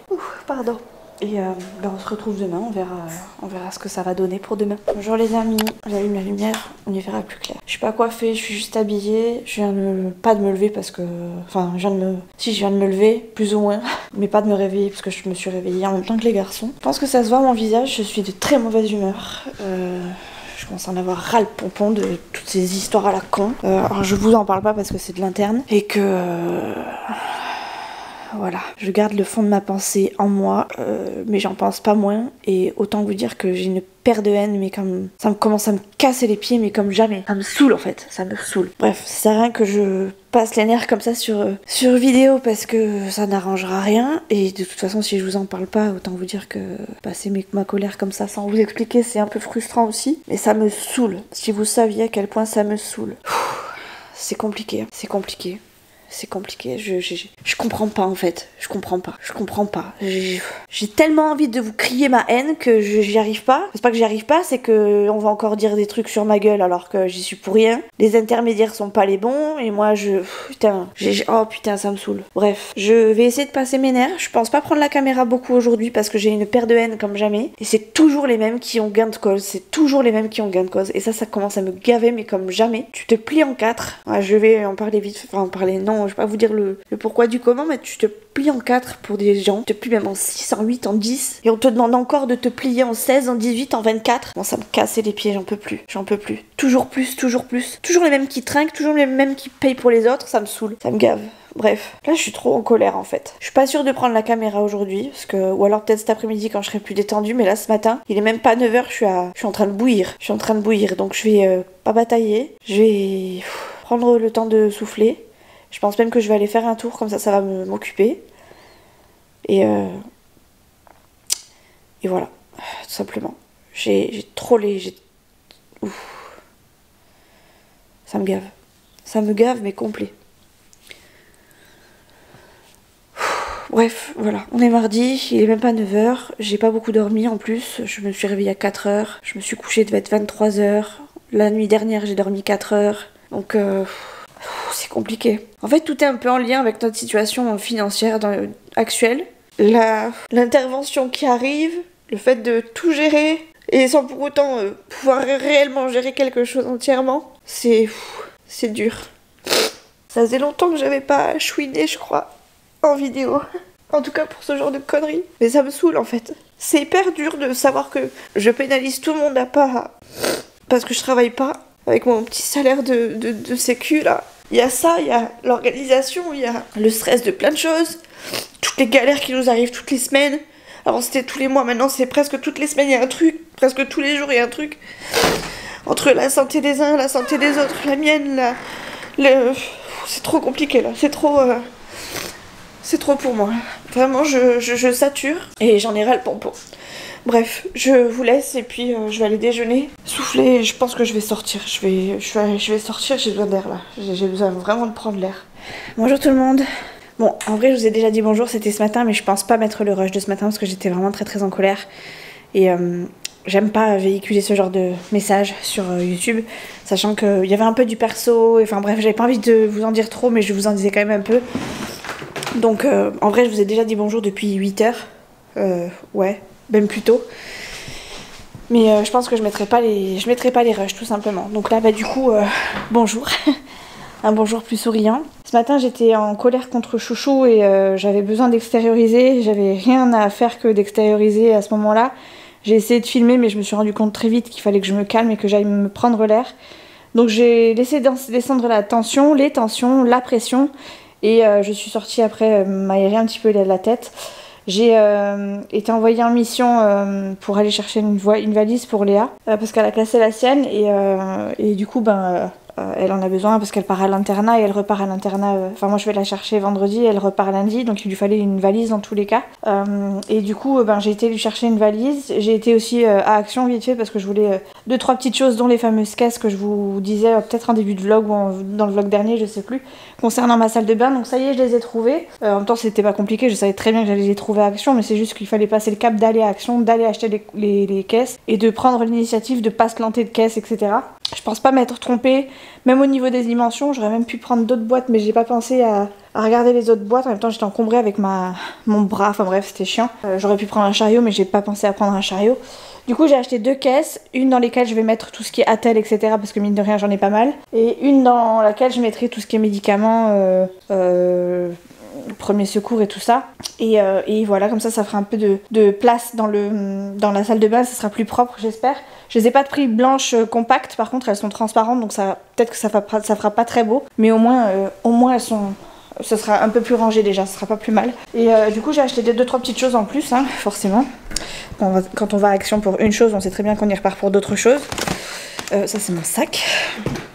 Pardon. Et on se retrouve demain, on verra ce que ça va donner pour demain. Bonjour les amis, j'allume la lumière, on y verra plus clair. Je suis pas coiffée, je suis juste habillée. Je viens pas de me lever parce que... Enfin, je viens de me lever, plus ou moins. Mais pas de me réveiller parce que je me suis réveillée en même temps que les garçons. Je pense que ça se voit à mon visage, je suis de très mauvaise humeur. Je commence à en avoir ras le pompon de toutes ces histoires à la con. Alors je vous en parle pas parce que c'est de l'interne. Et que... Voilà, je garde le fond de ma pensée en moi, mais j'en pense pas moins. Et autant vous dire que j'ai une paire de haine, mais comme ça commence à me casser les pieds, mais comme jamais. Ça me saoule en fait, ça me saoule. Bref, ça sert à rien que je passe les nerfs comme ça sur vidéo parce que ça n'arrangera rien. Et de toute façon, si je vous en parle pas, autant vous dire que passer ma colère comme ça sans vous expliquer, c'est un peu frustrant aussi. Mais ça me saoule. Si vous saviez à quel point ça me saoule. C'est compliqué, c'est compliqué. C'est compliqué, je comprends pas en fait, je comprends pas. J'ai tellement envie de vous crier ma haine que j'y arrive pas. C'est pas que j'y arrive pas, c'est que on va encore dire des trucs sur ma gueule alors que j'y suis pour rien. Les intermédiaires sont pas les bons et moi oh putain ça me saoule. Bref, je vais essayer de passer mes nerfs. Je pense pas prendre la caméra beaucoup aujourd'hui parce que j'ai une paire de haine comme jamais. Et c'est toujours les mêmes qui ont gain de cause, Et ça commence à me gaver mais comme jamais. Tu te plies en 4. Ouais, je vais en parler vite, non, je vais pas vous dire le pourquoi du comment, mais tu te plies en 4 pour des gens, tu te plies même en 6, en 8, en 10, et on te demande encore de te plier en 16, en 18, en 24. Bon, ça me casse les pieds, j'en peux plus. Toujours plus. Toujours les mêmes qui trinquent, toujours les mêmes qui payent pour les autres, ça me saoule, ça me gave. Bref, là je suis trop en colère en fait. Je suis pas sûre de prendre la caméra aujourd'hui, ou alors peut-être cet après-midi quand je serai plus détendue, mais là ce matin, il est même pas 9h, je suis en train de bouillir. Donc je vais pas batailler, je vais prendre le temps de souffler. Je pense même que je vais aller faire un tour, comme ça va m'occuper. Et voilà, tout simplement. J'ai trop ça me gave. Ça me gave, mais complet. Bref, voilà. On est mardi, il est même pas 9h. J'ai pas beaucoup dormi en plus. Je me suis réveillée à 4h. Je me suis couchée, devait être 23h. La nuit dernière, j'ai dormi 4h. Donc... c'est compliqué. En fait, tout est un peu en lien avec notre situation financière actuelle. L'intervention qui arrive, le fait de tout gérer, et sans pour autant pouvoir réellement gérer quelque chose entièrement, c'est dur. Ça faisait longtemps que j'avais pas chouiné, je crois, en vidéo. En tout cas pour ce genre de conneries. Mais ça me saoule en fait. C'est hyper dur de savoir que je pénalise tout le monde à pas... Parce que je travaille pas, avec mon petit salaire de sécu là. Il y a ça, il y a l'organisation, il y a le stress de plein de choses, toutes les galères qui nous arrivent toutes les semaines. Avant c'était tous les mois, maintenant c'est presque toutes les semaines il y a un truc, presque tous les jours il y a un truc. Entre la santé des uns, la santé des autres, la mienne, c'est trop compliqué là, c'est trop pour moi. Vraiment je sature et j'en ai ras le pompon. Bref, je vous laisse et puis je vais aller déjeuner, souffler et je pense que je vais sortir. Je vais sortir, j'ai besoin d'air là. J'ai besoin vraiment de prendre l'air. Bonjour tout le monde. Bon, en vrai je vous ai déjà dit bonjour, c'était ce matin, mais je pense pas mettre le rush de ce matin parce que j'étais vraiment très en colère. Et j'aime pas véhiculer ce genre de messages sur YouTube, sachant qu'il y avait un peu du perso, enfin bref, j'avais pas envie de vous en dire trop, mais je vous en disais quand même un peu. Donc en vrai, je vous ai déjà dit bonjour depuis 8 h, ouais, même plus tôt. Mais je pense que je mettrai pas les rushs tout simplement. Donc là, bah du coup, bonjour. Un bonjour plus souriant. Ce matin, j'étais en colère contre Chouchou et j'avais besoin d'extérioriser. J'avais rien à faire que d'extérioriser à ce moment-là. J'ai essayé de filmer, mais je me suis rendu compte très vite qu'il fallait que je me calme et que j'aille me prendre l'air. Donc j'ai laissé descendre la tension, les tensions, la pression. Et je suis sortie après m'aérer un petit peu la tête. J'ai été envoyée en mission pour aller chercher une valise pour Léa. Parce qu'elle a cassé la sienne et du coup, elle en a besoin parce qu'elle part à l'internat et elle repart à l'internat. Enfin, moi je vais la chercher vendredi, elle repart lundi, donc il lui fallait une valise dans tous les cas. Et du coup, j'ai été lui chercher une valise. J'ai été aussi à Action vite fait parce que je voulais 2-3 petites choses, dont les fameuses caisses que je vous disais peut-être en début de vlog ou dans le vlog dernier, je sais plus, concernant ma salle de bain. Donc ça y est, je les ai trouvées. En même temps, c'était pas compliqué, je savais très bien que j'allais les trouver à Action, mais c'est juste qu'il fallait passer le cap d'aller à Action, d'aller acheter les caisses et de prendre l'initiative de pas se planter de caisse, etc. Je pense pas m'être trompée, même au niveau des dimensions, j'aurais même pu prendre d'autres boîtes, mais j'ai pas pensé à regarder les autres boîtes. En même temps, j'étais encombrée avec mon bras, enfin bref, c'était chiant. J'aurais pu prendre un chariot, mais j'ai pas pensé à prendre un chariot. Du coup, j'ai acheté 2 caisses, une dans lesquelles je vais mettre tout ce qui est attel, etc. parce que mine de rien, j'en ai pas mal, et une dans laquelle je mettrai tout ce qui est médicaments, premier secours et tout ça. Et voilà, comme ça fera un peu de place dans la salle de bain, ça sera plus propre, j'espère. Je les ai pas pris blanches compactes, par contre elles sont transparentes, donc peut-être que ça fera pas très beau, mais au moins ce sera un peu plus rangé déjà, ce sera pas plus mal. Et du coup j'ai acheté 2-3 petites choses en plus, hein, forcément. Quand on va à Action pour une chose, on sait très bien qu'on y repart pour d'autres choses. Ça c'est mon sac.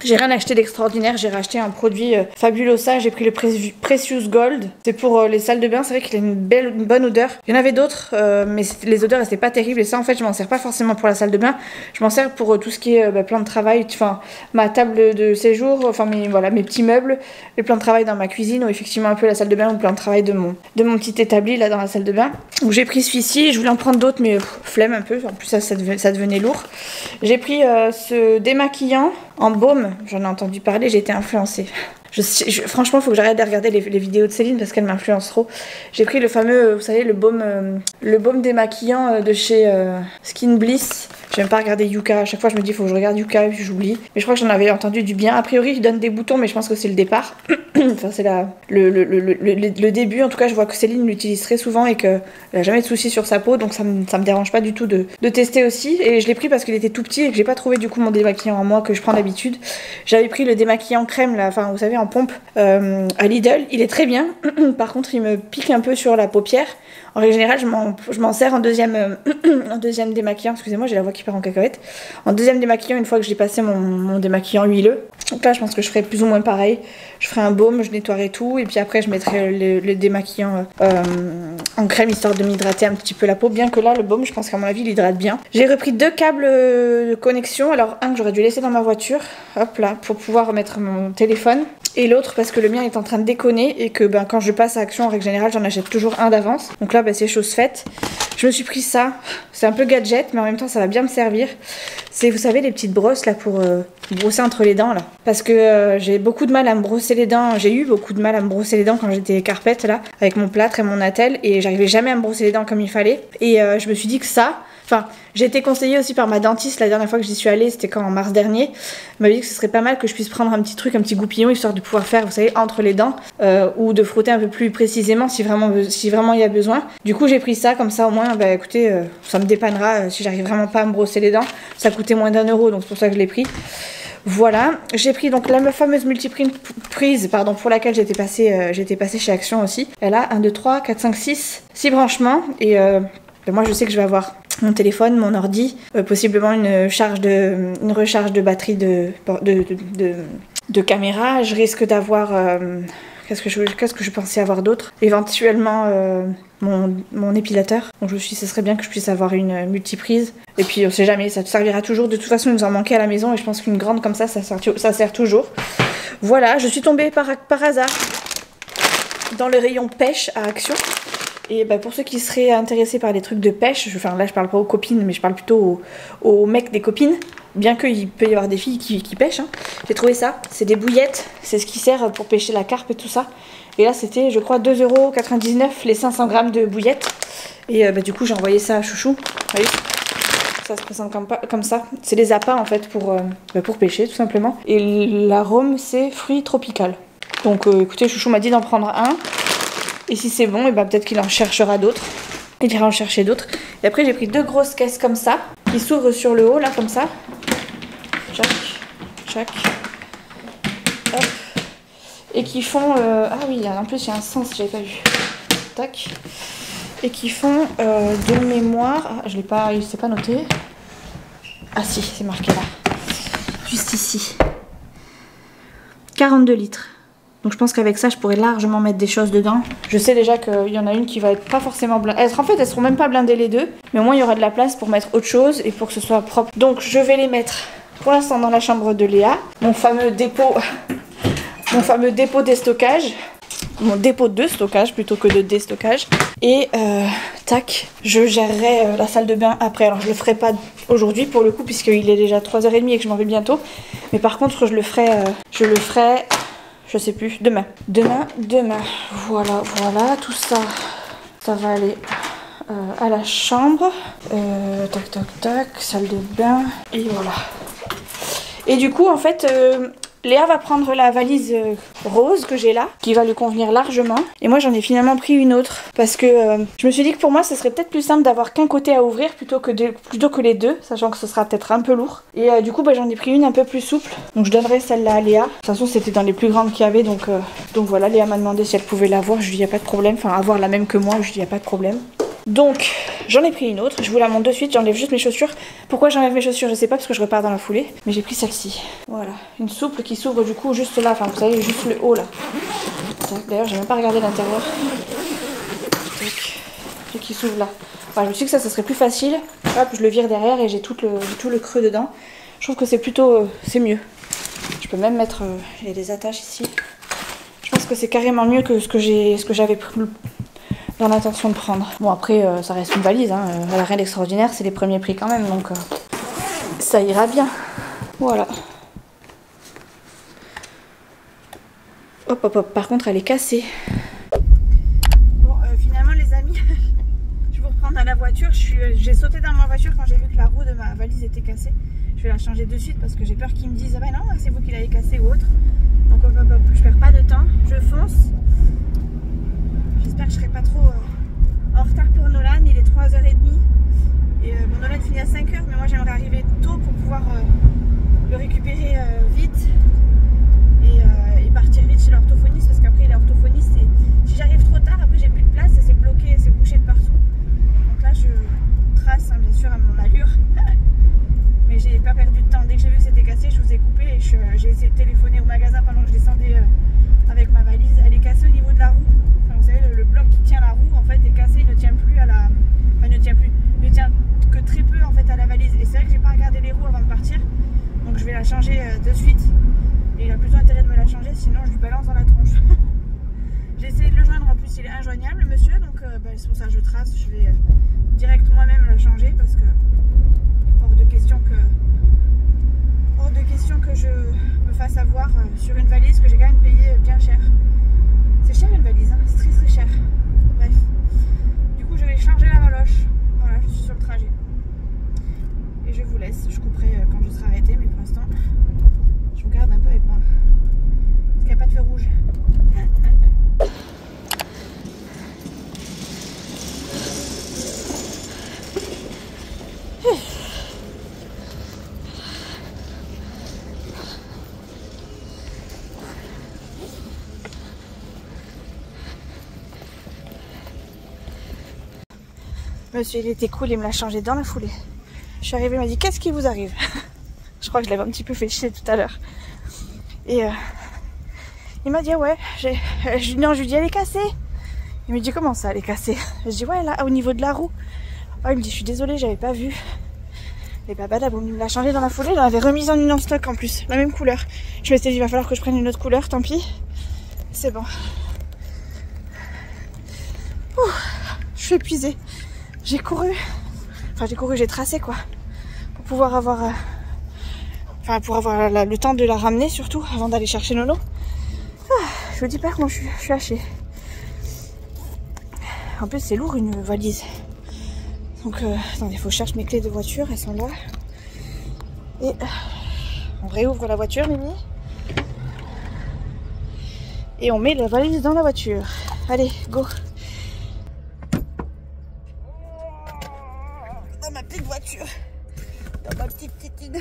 J'ai rien acheté d'extraordinaire, j'ai racheté un produit Fabulosa, j'ai pris le Precious Gold. C'est pour les salles de bain, c'est vrai qu'il a une bonne odeur. Il y en avait d'autres, mais les odeurs étaient pas terribles, et ça en fait je m'en sers pas forcément pour la salle de bain. Je m'en sers pour tout ce qui est plan de travail, enfin ma table de séjour, enfin mes petits meubles, les plans de travail dans ma cuisine, ou effectivement un peu la salle de bain, ou le plan de travail de mon petit établi là dans la salle de bain. Donc j'ai pris celui-ci, je voulais en prendre d'autres, mais flemme un peu, en plus ça devenait lourd. J'ai pris ce démaquillant en baume, j'en ai entendu parler, j'ai été influencée. Franchement, il faut que j'arrête de regarder les vidéos de Céline parce qu'elle m'influence trop. J'ai pris le fameux, vous savez, le baume démaquillant de chez Skin Bliss. J'aime pas regarder Yuka. À chaque fois, je me dis, il faut que je regarde Yuka et puis j'oublie. Mais je crois que j'en avais entendu du bien. A priori, il donne des boutons, mais je pense que c'est le départ. Enfin, c'est le début. En tout cas, je vois que Céline l'utilise très souvent et qu'elle a jamais de soucis sur sa peau. Donc, ça me dérange pas du tout de tester aussi. Et je l'ai pris parce qu'il était tout petit et que j'ai pas trouvé du coup mon démaquillant en moi que je prends d'habitude. J'avais pris le démaquillant crème, là, enfin, vous savez, en pompe à Lidl. Il est très bien. Par contre, il me pique un peu sur la paupière. En règle générale, je m'en sers en deuxième démaquillant. Excusez-moi, j'ai la voix qui part en cacahuète. En deuxième démaquillant, une fois que j'ai passé mon démaquillant huileux. Donc là, je pense que je ferai plus ou moins pareil. Je ferai un baume, je nettoierai tout. Et puis après, je mettrai le démaquillant en crème, histoire de m'hydrater un petit peu la peau. Bien que là, le baume, je pense qu'à mon avis, il hydrate bien. J'ai repris 2 câbles de connexion. Alors, un que j'aurais dû laisser dans ma voiture. Hop là, pour pouvoir remettre mon téléphone. Et l'autre parce que le mien est en train de déconner et que quand je passe à Action, en règle générale, j'en achète toujours un d'avance. Donc là, c'est chose faite. Je me suis pris ça. C'est un peu gadget, mais en même temps, ça va bien me servir. C'est, vous savez, les petites brosses là pour brosser entre les dents là. Parce que j'ai beaucoup de mal à me brosser les dents. J'ai eu beaucoup de mal à me brosser les dents quand j'étais carpette là, avec mon plâtre et mon attel, et j'arrivais jamais à me brosser les dents comme il fallait. Et je me suis dit que ça... Enfin, j'ai été conseillée aussi par ma dentiste la dernière fois que j'y suis allée, c'était en mars dernier. Elle m'avait dit que ce serait pas mal que je puisse prendre un petit truc, un petit goupillon, histoire de pouvoir faire, vous savez, entre les dents, ou de frotter un peu plus précisément si vraiment il y a besoin. Du coup, j'ai pris ça, comme ça au moins, écoutez, ça me dépannera si j'arrive vraiment pas à me brosser les dents. Ça coûtait moins d'1 €, donc c'est pour ça que je l'ai pris. Voilà, j'ai pris donc la fameuse multiprise pour laquelle j'étais passée chez Action aussi. Elle a 1, 2, 3, 4, 5, 6 branchements, et moi je sais que je vais avoir mon téléphone, mon ordi, possiblement une recharge de batterie de caméra. Je risque d'avoir... Qu'est-ce que je pensais avoir d'autre? Éventuellement mon épilateur. Donc je me suis dit ce serait bien que je puisse avoir une multiprise. Et puis on sait jamais, ça te servira toujours. De toute façon, il nous en manquait à la maison et je pense qu'une grande comme ça sert toujours. Voilà, je suis tombée par hasard dans le rayon pêche à Action. Et bah, pour ceux qui seraient intéressés par les trucs de pêche, enfin là je parle pas aux copines, mais je parle plutôt aux mecs des copines, bien qu'il peut y avoir des filles qui pêchent, hein. J'ai trouvé ça, c'est des bouillettes, c'est ce qui sert pour pêcher la carpe et tout ça. Et là c'était je crois 2,99 € les 500 grammes de bouillettes. Et bah, du coup j'ai envoyé ça à Chouchou, vous voyez, ça se présente comme ça. C'est des appâts en fait pour pêcher tout simplement. Et l'arôme c'est fruit tropical. Donc écoutez, Chouchou m'a dit d'en prendre un. Et si c'est bon, et bah, peut-être qu'il en cherchera d'autres. Il ira en chercher d'autres. Et après j'ai pris 2 grosses caisses comme ça, qui s'ouvrent sur le haut là comme ça. Tchac, tchac. Hop. Et qui font... Ah oui, en plus il y a un sens, j'avais pas vu. Tac. Et qui font de mémoire... Ah, je l'ai pas... Il s'est pas noté. Ah si, c'est marqué là. Juste ici. 42 litres. Donc je pense qu'avec ça, je pourrais largement mettre des choses dedans. Je sais déjà qu'il y en a une qui va être pas forcément blindée. En fait, elles seront même pas blindées les deux. Mais au moins, il y aura de la place pour mettre autre chose et pour que ce soit propre. Donc je vais les mettre pour l'instant dans la chambre de Léa. Mon fameux dépôt déstockage. Mon dépôt de stockage plutôt que de déstockage. Et tac, je gérerai la salle de bain après. Alors je le ferai pas aujourd'hui pour le coup puisqu'il est déjà 3h30 et que je m'en vais bientôt. Mais par contre, je le ferai... Je sais plus, demain. Voilà, tout ça, ça va aller à la chambre. Tac, tac, tac, salle de bain. Et voilà. Et du coup, en fait, Léa va prendre la valise rose que j'ai là, qui va lui convenir largement. Et moi, j'en ai finalement pris une autre. Parce que je me suis dit que pour moi, ce serait peut-être plus simple d'avoir qu'un côté à ouvrir plutôt que les deux, sachant que ce sera peut-être un peu lourd. Et du coup, bah, j'en ai pris une un peu plus souple. Donc je donnerai celle-là à Léa. De toute façon, c'était dans les plus grandes qu'il y avait. Donc voilà, Léa m'a demandé si elle pouvait l'avoir. Je lui dis, il n'y a pas de problème. Enfin, avoir la même que moi, je lui dis, il n'y a pas de problème. Donc, j'en ai pris une autre, je vous la montre de suite, j'enlève juste mes chaussures. Pourquoi j'enlève mes chaussures, je sais pas, parce que je repars dans la foulée. Mais j'ai pris celle-ci. Voilà, une souple qui s'ouvre du coup juste là, enfin vous savez, juste le haut là. D'ailleurs, j'ai même pas regardé l'intérieur. Et qui s'ouvre là. Enfin, je me suis dit que ça serait plus facile. Hop, je le vire derrière et j'ai tout le creux dedans. Je trouve que c'est plutôt, c'est mieux. Je peux même mettre, il y a des attaches ici. Je pense que c'est carrément mieux que ce que j'avais pris dans l'intention de prendre. Bon après ça reste une valise, hein. Elle a rien d'extraordinaire, c'est les premiers prix quand même, donc ça ira bien. Voilà. Hop hop hop, par contre elle est cassée. Bon finalement les amis, je vais vous reprendre à la voiture. J'ai sauté dans ma voiture quand j'ai vu que la roue de ma valise était cassée. Je vais la changer de suite parce que j'ai peur qu'ils me disent ah ben non c'est vous qui l'avez cassée ou autre. Donc hop hop hop, je perds pas de temps, je fonce. J'espère que je serai pas trop en retard pour Nolan, il est 3h30 et bon, Nolan finit à 5h mais moi j'aimerais arriver tôt pour pouvoir le récupérer vite et partir vite chez l'orthophoniste parce qu'après l'orthophoniste si j'arrive trop tard après j'ai plus de place, c'est bloqué, c'est bouché de partout. Donc là je trace hein, bien sûr à mon allure mais j'ai pas perdu de temps. Dès que j'ai vu que c'était cassé je vous ai coupé et j'ai essayé de téléphoner au magasin pendant que je descendais avec ma valise. Elle est cassée au niveau de la roue. Vous savez, le bloc qui tient la roue en fait est cassé, il ne tient plus à la... Enfin, il ne tient que très peu en fait à la valise. Et c'est vrai que j'ai pas regardé les roues avant de partir. Donc je vais la changer de suite. Et il a plutôt intérêt de me la changer, sinon je lui balance dans la tronche. J'ai essayé de le joindre, en plus il est injoignable le monsieur. Donc bah, c'est pour ça que je trace. Je vais direct moi-même la changer parce que hors de question que je me fasse avoir sur une valise que j'ai quand même payé bien cher. C'est cher une valise, hein, c'est très très cher. Bref. Du coup je vais changer la valoche. Voilà, je suis sur le trajet. Et je vous laisse. Je couperai quand je serai arrêtée, mais pour l'instant, je vous garde un peu avec moi. Parce qu'il n'y a pas de feu rouge. Monsieur, il était cool, il me l'a changé dans la foulée. Je suis arrivée, il m'a dit qu'est-ce qui vous arrive? Je crois que je l'avais un petit peu fait chier tout à l'heure. Et il m'a dit ouais, non, je lui dis elle est cassée. Il me dit comment ça elle est cassée? Je dis ouais là au niveau de la roue. Oh, il me dit je suis désolée, j'avais pas vu. Et bah badaboum, il me l'a changé dans la foulée, il en avait remise en une en stock en plus, la même couleur. Je me suis dit il va falloir que je prenne une autre couleur, tant pis. C'est bon. Ouh. Je suis épuisée. J'ai couru. Enfin j'ai tracé quoi. Pour pouvoir avoir... pour avoir le temps de la ramener surtout avant d'aller chercher Nono. Je vous dis pas comment je suis hachée. En plus c'est lourd une valise. Donc attendez, faut que je cherche mes clés de voiture, elles sont là. Et on réouvre la voiture, Mimi. Et on met la valise dans la voiture. Allez, go. Dans ma petite voiture. Dans ma petite tétine.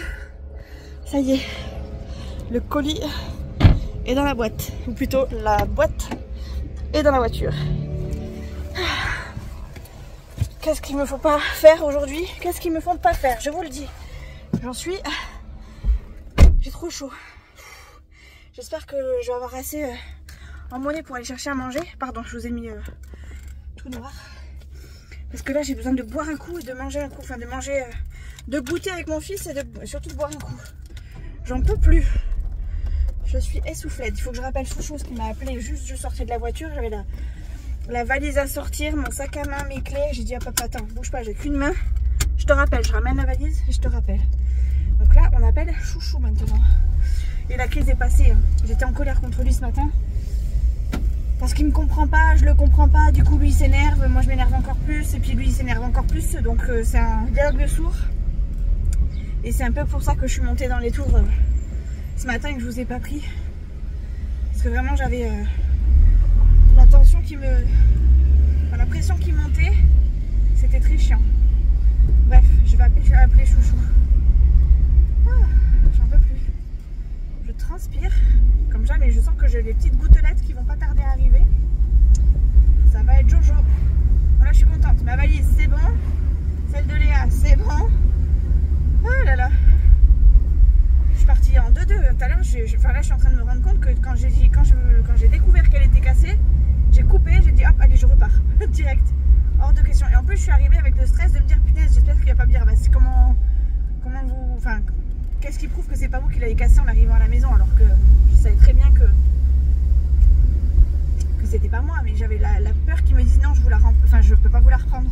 Ça y est. Le colis est dans la boîte. Ou plutôt, la boîte est dans la voiture. Qu'est-ce qu'il me faut pas faire aujourd'hui? Qu'est-ce qu'ils me font pas faire? Je vous le dis. J'en suis... J'ai trop chaud. J'espère que je vais avoir assez en monnaie pour aller chercher à manger. Pardon, je vous ai mis tout noir. Parce que là, j'ai besoin de boire un coup et de manger un coup. Enfin, de manger... de goûter avec mon fils et surtout de boire un coup. J'en peux plus. Je suis essoufflée. Il faut que je rappelle Chouchou, ce qui m'a appelé juste je sortais de la voiture. J'avais la valise à sortir, mon sac à main, mes clés. J'ai dit à papa, attends, bouge pas, j'ai qu'une main. Je te rappelle, je ramène la valise et je te rappelle. Donc là, on appelle Chouchou maintenant. Et la crise est passée. J'étais en colère contre lui ce matin. Parce qu'il me comprend pas, je le comprends pas. Du coup, lui il s'énerve, moi je m'énerve encore plus. Et puis lui il s'énerve encore plus. Donc c'est un dialogue de sourds. Et c'est un peu pour ça que je suis montée dans les tours ce matin et que je vous ai pas pris. Parce que vraiment j'avais la tension qui me... Enfin, la pression qui montait. C'était très chiant. Bref, je vais appeler Chouchou. J'en peux plus. Je transpire comme jamais. Je sens que j'ai les petites gouttelettes qui vont pas tarder à arriver. Ça va être Jojo. Voilà, je suis contente. Ma valise, c'est bon. Celle de Léa, c'est bon. Oh là là. Je suis partie en 2-2. Tout à l'heure, là, je suis en train de me rendre compte que quand j'ai découvert qu'elle était cassée, j'ai coupé, j'ai dit hop, allez, je repars. Direct. Hors de question. Et en plus, je suis arrivée avec le stress de me dire, punaise, j'espère qu'il n'y a pas bien. Bah, c'est comment vous... Enfin, qu'est-ce qui prouve que c'est pas vous qui l'avez cassé en arrivant à la maison alors que je savais très bien que c'était pas moi, mais j'avais la peur qui me dit non, je peux pas vous la reprendre.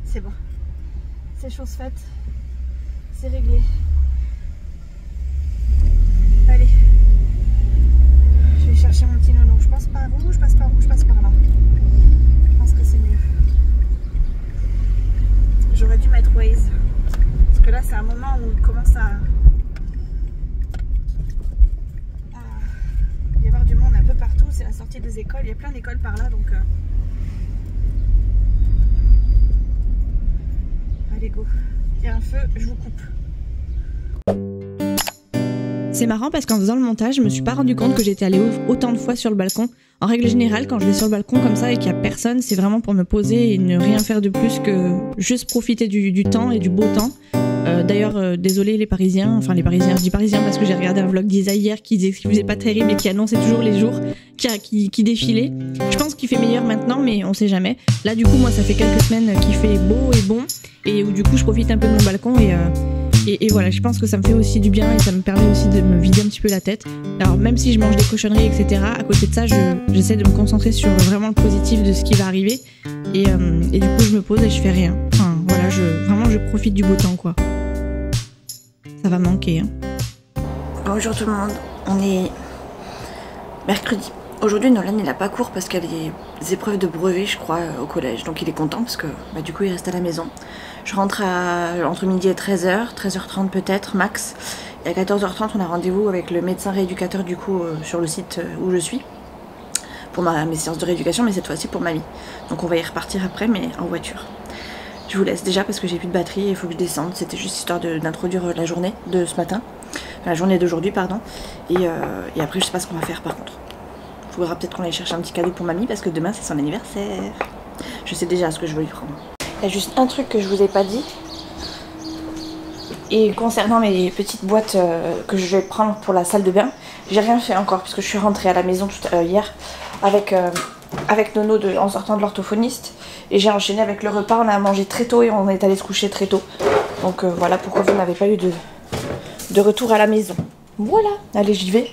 C'est bon. C'est chose faite. C'est réglé. Allez. Je vais chercher mon petit Nono. Je passe par où? Je passe par où? Je passe par là. Je pense que c'est mieux. J'aurais dû mettre Waze. Parce que là, c'est un moment où il commence à y avoir du monde un peu partout. C'est la sortie des écoles. Il y a plein d'écoles par là. Donc, allez, go. Il y a un feu, je vous coupe. C'est marrant parce qu'en faisant le montage, je me suis pas rendu compte que j'étais allée autant de fois sur le balcon. En règle générale, quand je vais sur le balcon comme ça et qu'il y a personne, c'est vraiment pour me poser et ne rien faire de plus que juste profiter du temps et du beau temps. D'ailleurs, désolé les Parisiens, enfin les Parisiens, je dis Parisiens parce que j'ai regardé un vlog d'Isa hier qui disait qu'il faisait pas terrible et qui annonçait toujours les jours qui défilaient. Je pense qu'il fait meilleur maintenant, mais on sait jamais. Là, du coup, moi, ça fait quelques semaines qu'il fait beau et bon et où du coup, je profite un peu de mon balcon et voilà, je pense que ça me fait aussi du bien et ça me permet aussi de me vider un petit peu la tête. Alors même si je mange des cochonneries, etc., à côté de ça, j'essaie de me concentrer sur vraiment le positif de ce qui va arriver. Et du coup, je me pose et je fais rien. Enfin, voilà, vraiment, je profite du beau temps, quoi. Ça va manquer, hein. Bonjour tout le monde, on est mercredi. Aujourd'hui, Nolan, il a pas cours parce qu'il y a des épreuves de brevet, je crois, au collège. Donc il est content parce que du coup, il reste à la maison. Je rentre entre midi et 13h, 13h30 peut-être, max. Et à 14h30, on a rendez-vous avec le médecin rééducateur du coup sur le site où je suis. Pour mes séances de rééducation, mais cette fois-ci pour mamie. Donc on va y repartir après, mais en voiture. Je vous laisse déjà parce que j'ai plus de batterie et il faut que je descende. C'était juste histoire d'introduire la journée de ce matin. Enfin, la journée d'aujourd'hui, pardon. Et après, je sais pas ce qu'on va faire par contre. Il faudra peut-être qu'on aille chercher un petit cadeau pour mamie parce que demain c'est son anniversaire. Je sais déjà ce que je veux lui prendre. Il y a juste un truc que je vous ai pas dit. Et concernant mes petites boîtes que je vais prendre pour la salle de bain, j'ai rien fait encore parce que je suis rentrée à la maison hier avec Nono en sortant de l'orthophoniste. Et j'ai enchaîné avec le repas, on a mangé très tôt et on est allé se coucher très tôt. Donc voilà pourquoi vous n'avez pas eu de retour à la maison. Voilà, allez j'y vais.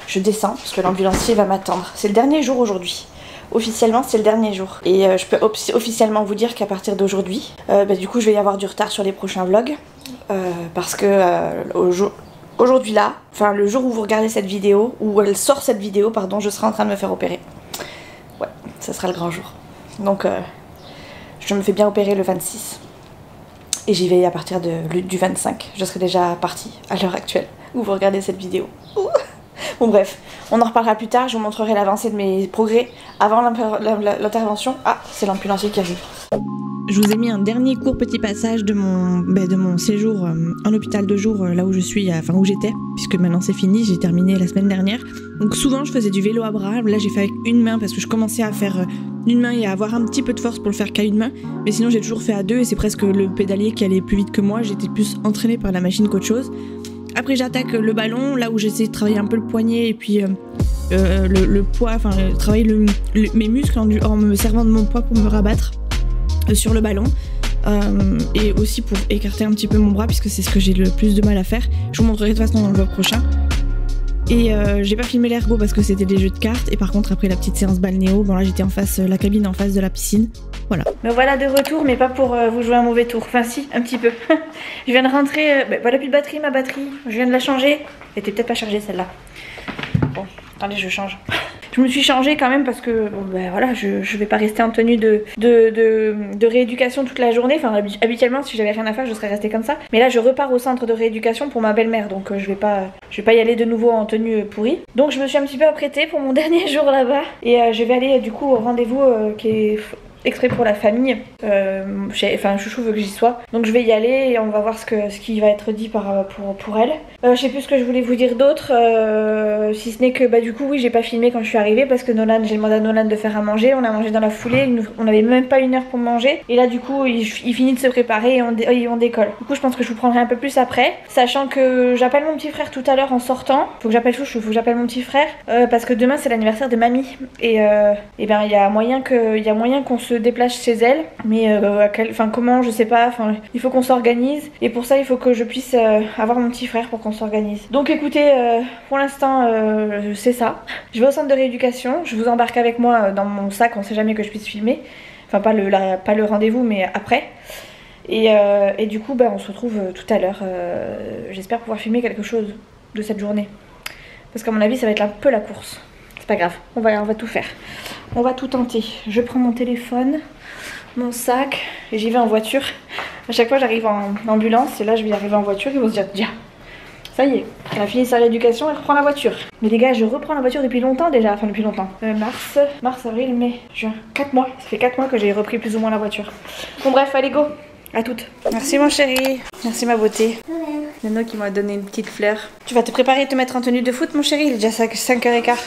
Je descends parce que l'ambulancier va m'attendre. C'est le dernier jour aujourd'hui. officiellement c'est le dernier jour. Et je peux officiellement vous dire qu'à partir d'aujourd'hui, du coup je vais y avoir du retard sur les prochains vlogs. Parce que aujourd'hui là, enfin le jour où vous regardez cette vidéo, où elle sort cette vidéo, pardon, je serai en train de me faire opérer. Ouais, ça sera le grand jour. Donc je me fais bien opérer le 26. Et j'y vais à partir du 25. Je serai déjà partie à l'heure actuelle où vous regardez cette vidéo. Bon bref, on en reparlera plus tard, je vous montrerai l'avancée de mes progrès avant l'intervention. Ah, c'est l'ambulancier qui arrive. Je vous ai mis un dernier court petit passage de mon séjour en hôpital de jour, là où je suis, enfin où j'étais, puisque maintenant c'est fini, j'ai terminé la semaine dernière. Donc souvent je faisais du vélo à bras, là j'ai fait avec une main parce que je commençais à faire d'une main et à avoir un petit peu de force pour le faire qu'à une main, mais sinon j'ai toujours fait à deux et c'est presque le pédalier qui allait plus vite que moi, j'étais plus entraînée par la machine qu'autre chose. Après j'attaque le ballon, là où j'essaie de travailler un peu le poignet et puis le poids, enfin travailler mes muscles en me servant de mon poids pour me rabattre sur le ballon et aussi pour écarter un petit peu mon bras puisque c'est ce que j'ai le plus de mal à faire. Je vous montrerai de toute façon dans le vlog prochain. Et j'ai pas filmé l'ergo parce que c'était des jeux de cartes et par contre après la petite séance balnéo, bon là j'étais en face, la cabine en face de la piscine, voilà. Me voilà de retour mais pas pour vous jouer un mauvais tour, enfin si, un petit peu. Je viens de rentrer, voilà plus de batterie, ma batterie, je viens de la changer, elle était peut-être pas chargée celle-là. Bon, attendez je change. Je me suis changée quand même parce que bon, voilà, je vais pas rester en tenue de rééducation toute la journée. Enfin habituellement si j'avais rien à faire je serais restée comme ça. Mais là je repars au centre de rééducation pour ma belle-mère donc je vais pas y aller de nouveau en tenue pourrie. Donc je me suis un petit peu apprêtée pour mon dernier jour là-bas. Et je vais aller du coup au rendez-vous qui est exprès pour la famille. Enfin Chouchou veut que j'y sois. Donc je vais y aller et on va voir ce qui va être dit pour elle. Je sais plus ce que je voulais vous dire d'autre. Si ce n'est que du coup oui j'ai pas filmé quand je suis arrivée parce que Nolan, j'ai demandé à Nolan de faire à manger. On a mangé dans la foulée. On avait même pas une heure pour manger. Et là du coup il finit de se préparer et on décolle. Du coup je pense que je vous prendrai un peu plus après. Sachant que j'appelle mon petit frère tout à l'heure en sortant. Faut que j'appelle Chouchou, faut que j'appelle mon petit frère. Parce que demain c'est l'anniversaire de mamie. Et ben il y a moyen qu'on se déplace chez elle, mais comment je sais pas, il faut qu'on s'organise et pour ça il faut que je puisse avoir mon petit frère pour qu'on s'organise. Donc écoutez, pour l'instant c'est ça. Je vais au centre de rééducation, je vous embarque avec moi dans mon sac, on sait jamais que je puisse filmer, enfin pas le rendez-vous mais après. Et du coup on se retrouve tout à l'heure. J'espère pouvoir filmer quelque chose de cette journée parce qu'à mon avis ça va être un peu la course. C'est pas grave, on va tout faire. On va tout tenter. Je prends mon téléphone, mon sac et j'y vais en voiture. À chaque fois j'arrive en ambulance et là je vais arriver en voiture. Ils vont se dire tiens, ça y est, elle a fini sa rééducation, elle reprend la voiture. Mais les gars, je reprends la voiture depuis longtemps déjà, enfin depuis longtemps. Mars, avril, mai, juin, 4 mois. Ça fait 4 mois que j'ai repris plus ou moins la voiture. Bon bref, allez go, à toutes. Merci mon chéri, merci ma beauté. Nano qui m'a donné une petite fleur. Tu vas te préparer et te mettre en tenue de foot mon chéri, il est déjà 5h15.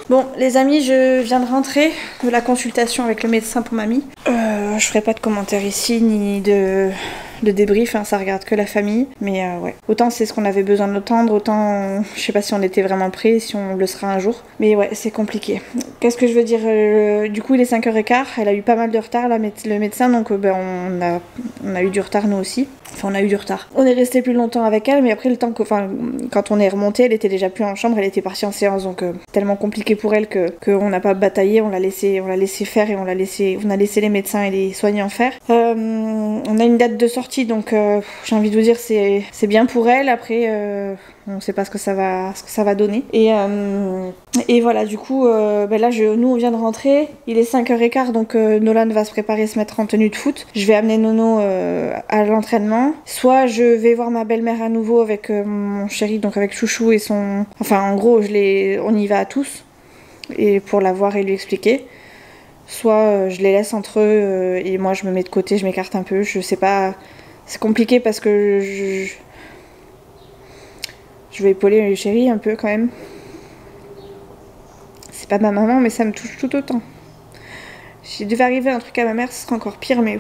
Bon les amis, je viens de rentrer de la consultation avec le médecin pour mamie. Je ferai pas de commentaires ici ni de débrief, ça regarde que la famille. Mais ouais, autant c'est ce qu'on avait besoin d'entendre, autant je sais pas si on était vraiment prêts, si on le sera un jour. Mais ouais, c'est compliqué. Qu'est-ce que je veux dire, du coup il est 5h15, elle a eu pas mal de retard le médecin, donc on a eu du retard nous aussi. Enfin on a eu du retard. On est resté plus longtemps avec elle, mais après le temps quand on est remonté, elle était déjà plus en chambre, elle était partie en séance, donc tellement compliqué pour elle qu'on n'a pas bataillé, on l'a laissé faire et on a laissé les médecins et les soignants faire. On a une date de sortie, donc j'ai envie de vous dire c'est bien pour elle. Après on sait pas ce que ça va donner. Et voilà, du coup là nous on vient de rentrer, il est 5h15, donc Nolan va se préparer, se mettre en tenue de foot. Je vais amener Nono à l'entraînement. Soit je vais voir ma belle-mère à nouveau avec mon chéri, donc avec Chouchou et son... Enfin en gros on y va à tous et pour la voir et lui expliquer. Soit je les laisse entre eux et moi je me mets de côté, je m'écarte un peu, je sais pas, c'est compliqué parce que je vais épauler le chéri un peu quand même. C'est pas ma maman mais ça me touche tout autant. S'il devait arriver un truc à ma mère ce serait encore pire, mais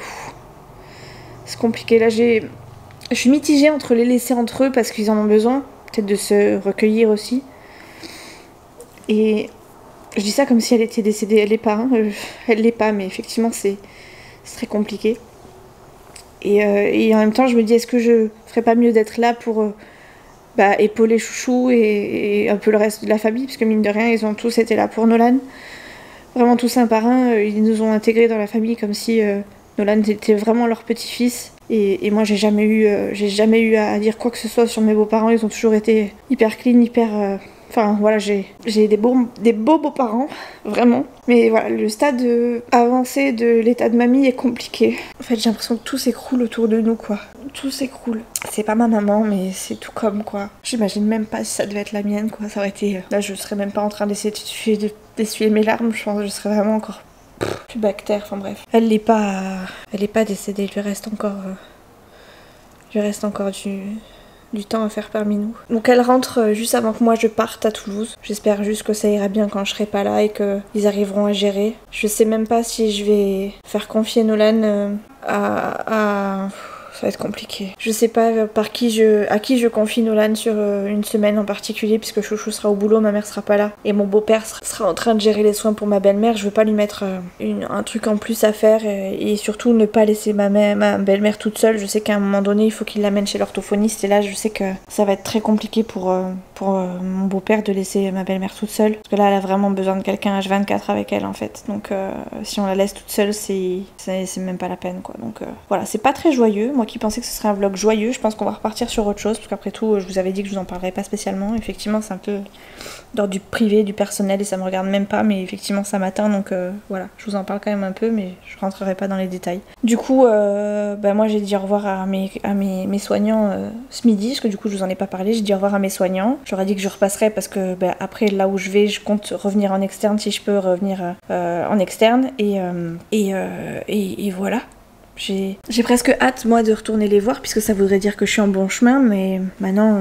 c'est compliqué. Là je suis mitigée entre les laisser entre eux parce qu'ils en ont besoin, peut-être de se recueillir aussi. Et je dis ça comme si elle était décédée, elle l'est pas, elle l'est pas, mais effectivement c'est très compliqué. Et en même temps je me dis est-ce que je ferais pas mieux d'être là pour épauler Chouchou et un peu le reste de la famille, parce que mine de rien ils ont tous été là pour Nolan. Vraiment tous un par un, ils nous ont intégrés dans la famille comme si Nolan était vraiment leur petit-fils. Et moi j'ai jamais eu à dire quoi que ce soit sur mes beaux-parents, ils ont toujours été hyper clean, hyper... Enfin voilà, j'ai des beaux beaux-parents, vraiment. Mais voilà, le stade avancé de l'état de mamie est compliqué. En fait, j'ai l'impression que tout s'écroule autour de nous, quoi. Tout s'écroule. C'est pas ma maman, mais c'est tout comme, quoi. J'imagine même pas si ça devait être la mienne, quoi. Ça aurait été... Là, je serais même pas en train d'essayer d'essuyer mes larmes, je pense que je serais vraiment encore... plus bactère, enfin bref. Elle est pas décédée, il lui reste encore du temps à faire parmi nous. Donc elle rentre juste avant que moi je parte à Toulouse. J'espère juste que ça ira bien quand je serai pas là et qu'ils arriveront à gérer. Je sais même pas si je vais faire confier Nolan à... Ça va être compliqué. Je sais pas à qui je confie Nolan sur une semaine en particulier, puisque Chouchou sera au boulot, ma mère sera pas là, et mon beau-père sera en train de gérer les soins pour ma belle-mère. Je veux pas lui mettre un truc en plus à faire, et surtout ne pas laisser ma belle-mère toute seule. Je sais qu'à un moment donné, il faut qu'il l'amène chez l'orthophoniste, et là, je sais que ça va être très compliqué pour mon beau-père de laisser ma belle-mère toute seule, parce que là, elle a vraiment besoin de quelqu'un H24 avec elle, en fait. Donc, si on la laisse toute seule, c'est même pas la peine, quoi. Donc, voilà, c'est pas très joyeux. Moi qui pensais que ce serait un vlog joyeux, je pense qu'on va repartir sur autre chose, parce qu'après tout, je vous avais dit que je vous en parlerais pas spécialement. Effectivement, c'est un peu d'ordre du privé, du personnel, et ça me regarde même pas, mais effectivement, ça m'atteint, donc voilà, je vous en parle quand même un peu, mais je rentrerai pas dans les détails. Du coup, moi j'ai dit au revoir à mes soignants ce midi, parce que du coup, je vous en ai pas parlé. J'ai dit au revoir à mes soignants. Je leur ai dit que je repasserai, parce que après, là où je vais, je compte revenir en externe, si je peux revenir en externe, et voilà. J'ai presque hâte, moi, de retourner les voir, puisque ça voudrait dire que je suis en bon chemin, mais maintenant,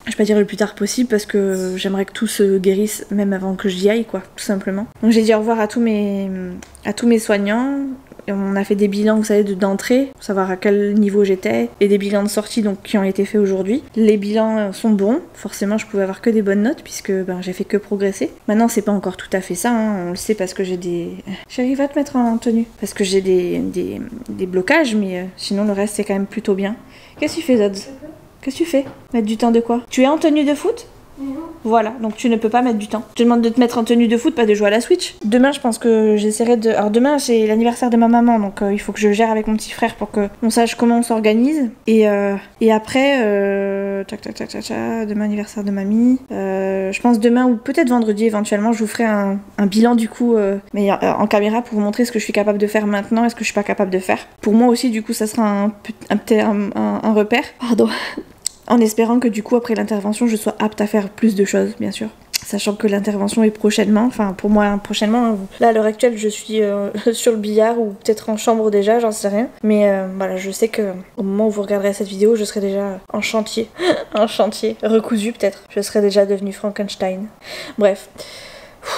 je vais pas dire le plus tard possible, parce que j'aimerais que tout se guérisse, même avant que j'y aille, quoi, tout simplement. Donc j'ai dit au revoir à tous mes soignants. Et on a fait des bilans, vous savez, d'entrée, pour savoir à quel niveau j'étais, et des bilans de sortie donc, qui ont été faits aujourd'hui. Les bilans sont bons, forcément je pouvais avoir que des bonnes notes, puisque j'ai fait que progresser. Maintenant c'est pas encore tout à fait ça, hein. On le sait parce que j'ai des... J'arrive à te mettre en tenue. Parce que j'ai des blocages, mais sinon le reste c'est quand même plutôt bien. Qu'est-ce que tu fais, Zods? Qu'est-ce que tu fais? Mettre du temps de quoi? Tu es en tenue de foot? Voilà, donc tu ne peux pas mettre du temps. Je te demande de te mettre en tenue de foot, pas de jouer à la Switch. Demain, je pense que j'essaierai de... Alors demain, c'est l'anniversaire de ma maman, donc il faut que je gère avec mon petit frère pour qu'on sache comment on s'organise. Et après, demain, anniversaire de mamie. Je pense demain ou peut-être vendredi éventuellement, je vous ferai un bilan du coup, mais en caméra pour vous montrer ce que je suis capable de faire maintenant et ce que je suis pas capable de faire. Pour moi aussi, du coup, ça sera un repère. Pardon. En espérant que du coup après l'intervention je sois apte à faire plus de choses, bien sûr. Sachant que l'intervention est prochainement, enfin pour moi prochainement. Là à l'heure actuelle je suis sur le billard ou peut-être en chambre déjà, j'en sais rien. Mais voilà, je sais que au moment où vous regarderez cette vidéo je serai déjà en chantier. Un chantier, recousu peut-être. Je serai déjà devenue Frankenstein. Bref,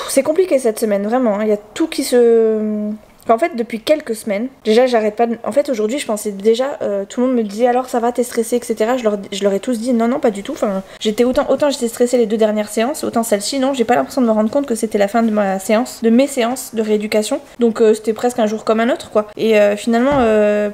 c'est compliqué cette semaine, vraiment. Il y a tout qui se... En fait, depuis quelques semaines, déjà j'arrête pas de... En fait, aujourd'hui, je pensais déjà, tout le monde me disait alors ça va, t'es stressée, etc. Je leur ai tous dit non, pas du tout. Enfin, j'étais autant j'étais stressée les 2 dernières séances, autant celle-ci, non, j'ai pas l'impression de me rendre compte que c'était la fin de mes séances de rééducation. Donc c'était presque un jour comme un autre, quoi. Et finalement,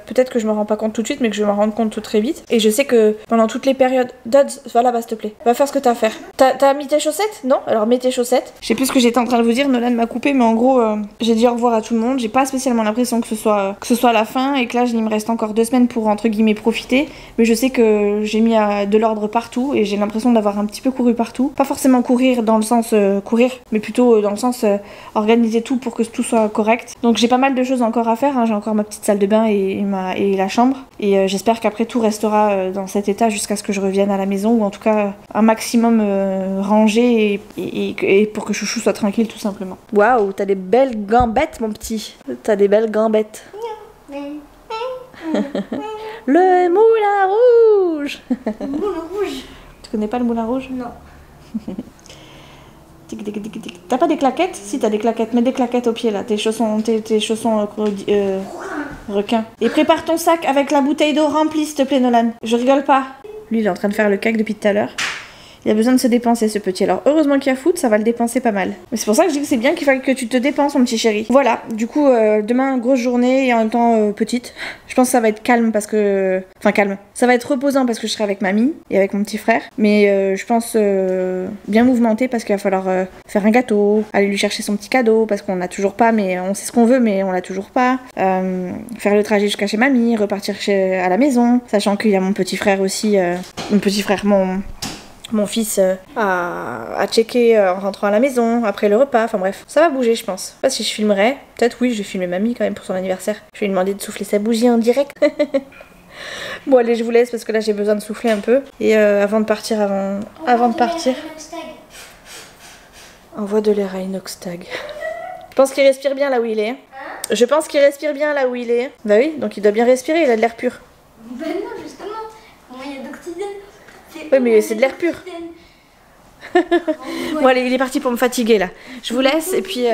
peut-être que je me rends pas compte tout de suite, mais que je vais m'en rendre compte tout très vite. Et je sais que pendant toutes les périodes... Dods, va là-bas, s'il te plaît. Va faire ce que t'as à faire. T'as mis tes chaussettes? Non? Alors mets tes chaussettes. Je sais plus ce que j'étais en train de vous dire, Nolan m'a coupé, mais en gros, j'ai dit au revoir à tout le monde. J'ai pas spécialement l'impression que ce soit la fin et que là il me reste encore 2 semaines pour entre guillemets profiter, mais je sais que j'ai mis de l'ordre partout et j'ai l'impression d'avoir un petit peu couru partout, pas forcément courir dans le sens courir, mais plutôt dans le sens organiser tout pour que tout soit correct. Donc j'ai pas mal de choses encore à faire, hein. J'ai encore ma petite salle de bain et la chambre, et j'espère qu'après tout restera dans cet état jusqu'à ce que je revienne à la maison, ou en tout cas un maximum rangé et pour que Chouchou soit tranquille tout simplement. Waouh, t'as des belles gambettes mon petit, t'as des belles gambettes. Le moulin rouge. Le moulin rouge. Tu connais pas le moulin rouge? Non. Tic, tic, tic, tic. T'as pas des claquettes? Si, t'as des claquettes. Mets des claquettes aux pieds là. Tes chaussons requins. Et prépare ton sac avec la bouteille d'eau remplie, s'il te plaît, Nolan. Je rigole pas. Lui, il est en train de faire le cake depuis tout à l'heure. Il a besoin de se dépenser ce petit. Alors heureusement qu'il y a foot, ça va le dépenser pas mal. Mais c'est pour ça que je dis que c'est bien qu'il faille que tu te dépenses mon petit chéri. Voilà, du coup demain grosse journée et en même temps petite. Je pense que ça va être calme parce que... Enfin calme. Ça va être reposant parce que je serai avec mamie et avec mon petit frère. Mais je pense bien mouvementé parce qu'il va falloir faire un gâteau, aller lui chercher son petit cadeau parce qu'on n'a toujours pas, mais on sait ce qu'on veut mais on l'a toujours pas. Faire le trajet jusqu'à chez mamie, repartir à la maison, sachant qu'il y a mon petit frère aussi, mon fils à checker en rentrant à la maison, après le repas, enfin bref, ça va bouger je pense. Je sais pas si je filmerai, peut-être oui, je vais filmer mamie quand même pour son anniversaire. Je vais lui demander de souffler sa bougie en direct. Bon allez, je vous laisse parce que là j'ai besoin de souffler un peu. Et avant de partir, envoie de l'air à Inoxtag. Je pense qu'il respire bien là où il est. Je pense qu'il respire bien là où il est. Bah oui, donc il doit bien respirer, il a de l'air pur. Ben non, justement. Moi, il y a d'oxygène. Oui, mais c'est de l'air pur. Bon allez, il est parti pour me fatiguer là. Je vous laisse et puis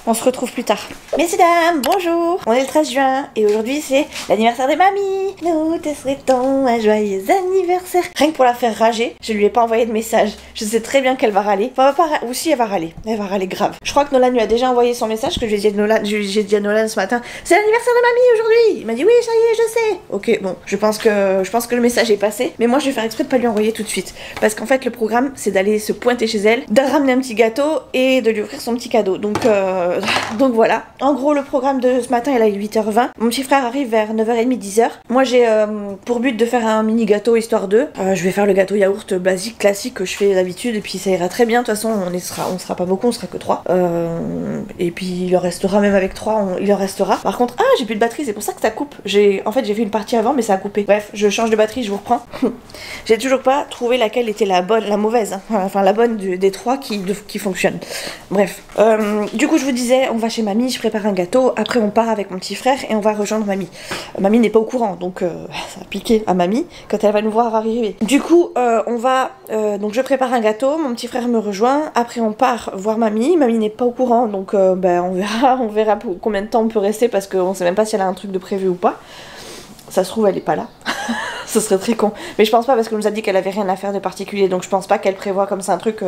on se retrouve plus tard. Messieurs, dames, bonjour. On est le 13 juin et aujourd'hui c'est l'anniversaire de mamie. Nous te souhaitons un joyeux anniversaire. Rien que pour la faire rager, je lui ai pas envoyé de message. Je sais très bien qu'elle va râler. Enfin, ou si elle va râler. Elle va râler grave. Je crois que Nolan lui a déjà envoyé son message que j'ai dit à Nolan ce matin. C'est l'anniversaire de mamie aujourd'hui. Il m'a dit oui, ça y est, je sais. Ok, bon, je pense que le message est passé. Mais moi je vais faire exprès de pas lui envoyer tout de suite. Parce qu'en fait le programme c'est d'aller se pointer chez elle, de ramener un petit gâteau et de lui offrir son petit cadeau. Donc voilà. En gros le programme de ce matin il est à 8h20. Mon petit frère arrive vers 9h30, 10h. Moi j'ai pour but de faire un mini gâteau histoire d'eux. Je vais faire le gâteau yaourt basique classique que je fais d'habitude et puis ça ira très bien. De toute façon on sera pas beaucoup, on sera que 3. Et puis il en restera même avec 3, il en restera. Par contre, j'ai plus de batterie, c'est pour ça que ça coupe. En fait j'ai fait une partie avant mais ça a coupé. Bref, je change de batterie, je vous reprends. J'ai toujours pas trouvé laquelle était la mauvaise. Hein. Enfin la bonne des 3 qui fonctionne. Bref. Du coup je vous disais, on va chez mamie, je prépare un gâteau, après on part avec mon petit frère et on va rejoindre mamie. Mamie n'est pas au courant, donc ça a piqué à mamie quand elle va nous voir arriver. Du coup, donc je prépare un gâteau, mon petit frère me rejoint, après on part voir mamie n'est pas au courant, donc on verra pour combien de temps on peut rester parce qu'on sait même pas si elle a un truc de prévu ou pas. Ça se trouve elle est pas là. Ce serait très con. Mais je pense pas parce qu'elle nous a dit qu'elle avait rien à faire de particulier. Donc je pense pas qu'elle prévoit comme ça un truc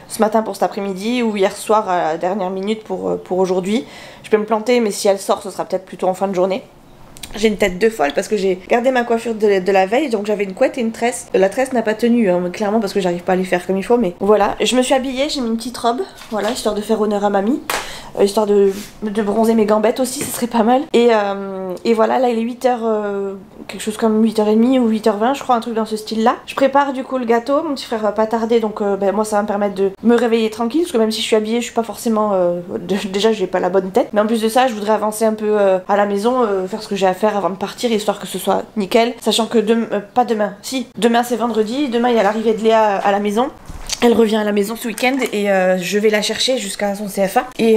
ce matin pour cet après-midi ou hier soir à la dernière minute pour aujourd'hui. Je peux me planter mais si elle sort ce sera peut-être plutôt en fin de journée. J'ai une tête de folle parce que j'ai gardé ma coiffure de la veille, donc j'avais une couette et une tresse. La tresse n'a pas tenu, hein, clairement parce que j'arrive pas à les faire comme il faut, mais voilà. Je me suis habillée, j'ai mis une petite robe, voilà, histoire de faire honneur à mamie, histoire de bronzer mes gambettes aussi, ce serait pas mal. Et voilà, là il est 8h, quelque chose comme 8h30 ou 8h20, je crois, un truc dans ce style-là. Je prépare du coup le gâteau, mon petit frère va pas tarder, donc moi ça va me permettre de me réveiller tranquille, parce que même si je suis habillée, je suis pas forcément... déjà j'ai pas la bonne tête, mais en plus de ça, je voudrais avancer un peu à la maison, faire ce que j'ai à faire avant de partir, histoire que ce soit nickel, sachant que pas demain, si, demain c'est vendredi, demain il y a l'arrivée de Léa à la maison. Elle revient à la maison ce week-end et je vais la chercher jusqu'à son CFA. Et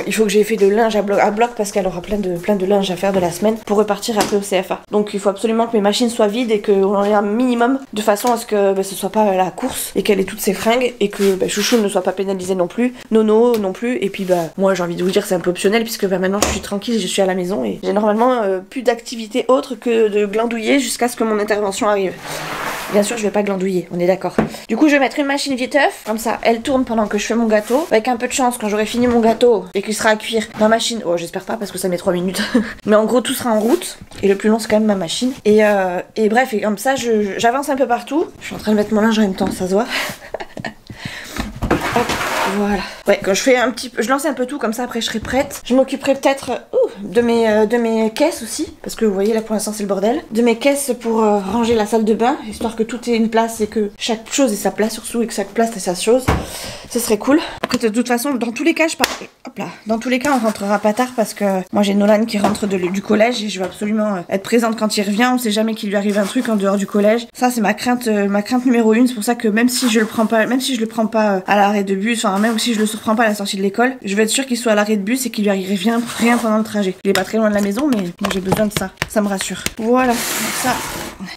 il faut que j'ai fait de linge à bloc parce qu'elle aura plein de linge à faire de la semaine pour repartir après au CFA. Donc il faut absolument que mes machines soient vides et qu'on ait un minimum de façon à ce que ce soit pas la course et qu'elle ait toutes ses fringues et que Chouchou ne soit pas pénalisé non plus, Nono non plus. Et puis moi j'ai envie de vous dire c'est un peu optionnel puisque maintenant je suis tranquille, je suis à la maison et j'ai normalement plus d'activité autre que de glandouiller jusqu'à ce que mon intervention arrive. Bien sûr, je vais pas glandouiller, on est d'accord. Du coup, je vais mettre une machine viteuf, comme ça, elle tourne pendant que je fais mon gâteau. Avec un peu de chance, quand j'aurai fini mon gâteau et qu'il sera à cuire, ma machine... Oh, j'espère pas parce que ça met 3 minutes. Mais en gros, tout sera en route. Et le plus long, c'est quand même ma machine. Et bref, et comme ça, j'avance un peu partout. Je suis en train de mettre mon linge en même temps, ça se voit. Hop, voilà. Ouais, quand je fais un petit peu, je lance un peu tout comme ça, après je serai prête. Je m'occuperai peut-être de mes caisses aussi, parce que vous voyez là pour l'instant c'est le bordel. De mes caisses pour ranger la salle de bain, histoire que tout ait une place et que chaque chose ait sa place surtout et que chaque place ait sa chose. Ce serait cool. Après de toute façon, dans tous les cas, hop là, dans tous les cas on rentrera pas tard parce que moi j'ai Nolan qui rentre du collège et je veux absolument être présente quand il revient. On sait jamais qu'il lui arrive un truc en dehors du collège. Ça c'est ma crainte numéro 1. C'est pour ça que même si je le prends pas à l'arrêt de bus, enfin même si je le surprends pas à la sortie de l'école, je veux être sûre qu'il soit à l'arrêt de bus et qu'il lui arrive rien pendant le trajet. Il est pas très loin de la maison, mais moi j'ai besoin de ça. Ça me rassure. Voilà.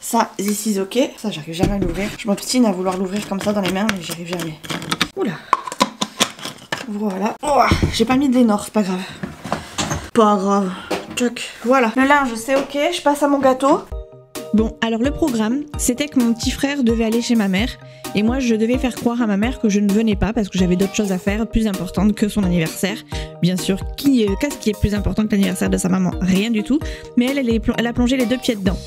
Ça, this is ok. Ça, j'arrive jamais à l'ouvrir. Je m'obstine à vouloir l'ouvrir comme ça dans les mains, mais j'y arrive jamais. Oula. Voilà. Oh, j'ai pas mis de l'énor, c'est pas grave. Pas grave. Tchoc. Voilà. Le linge, c'est ok. Je passe à mon gâteau. Bon, alors le programme, c'était que mon petit frère devait aller chez ma mère et moi je devais faire croire à ma mère que je ne venais pas parce que j'avais d'autres choses à faire plus importantes que son anniversaire. Bien sûr, qu'est-ce qui est plus important que l'anniversaire de sa maman? Rien du tout. Mais elle a plongé les 2 pieds dedans.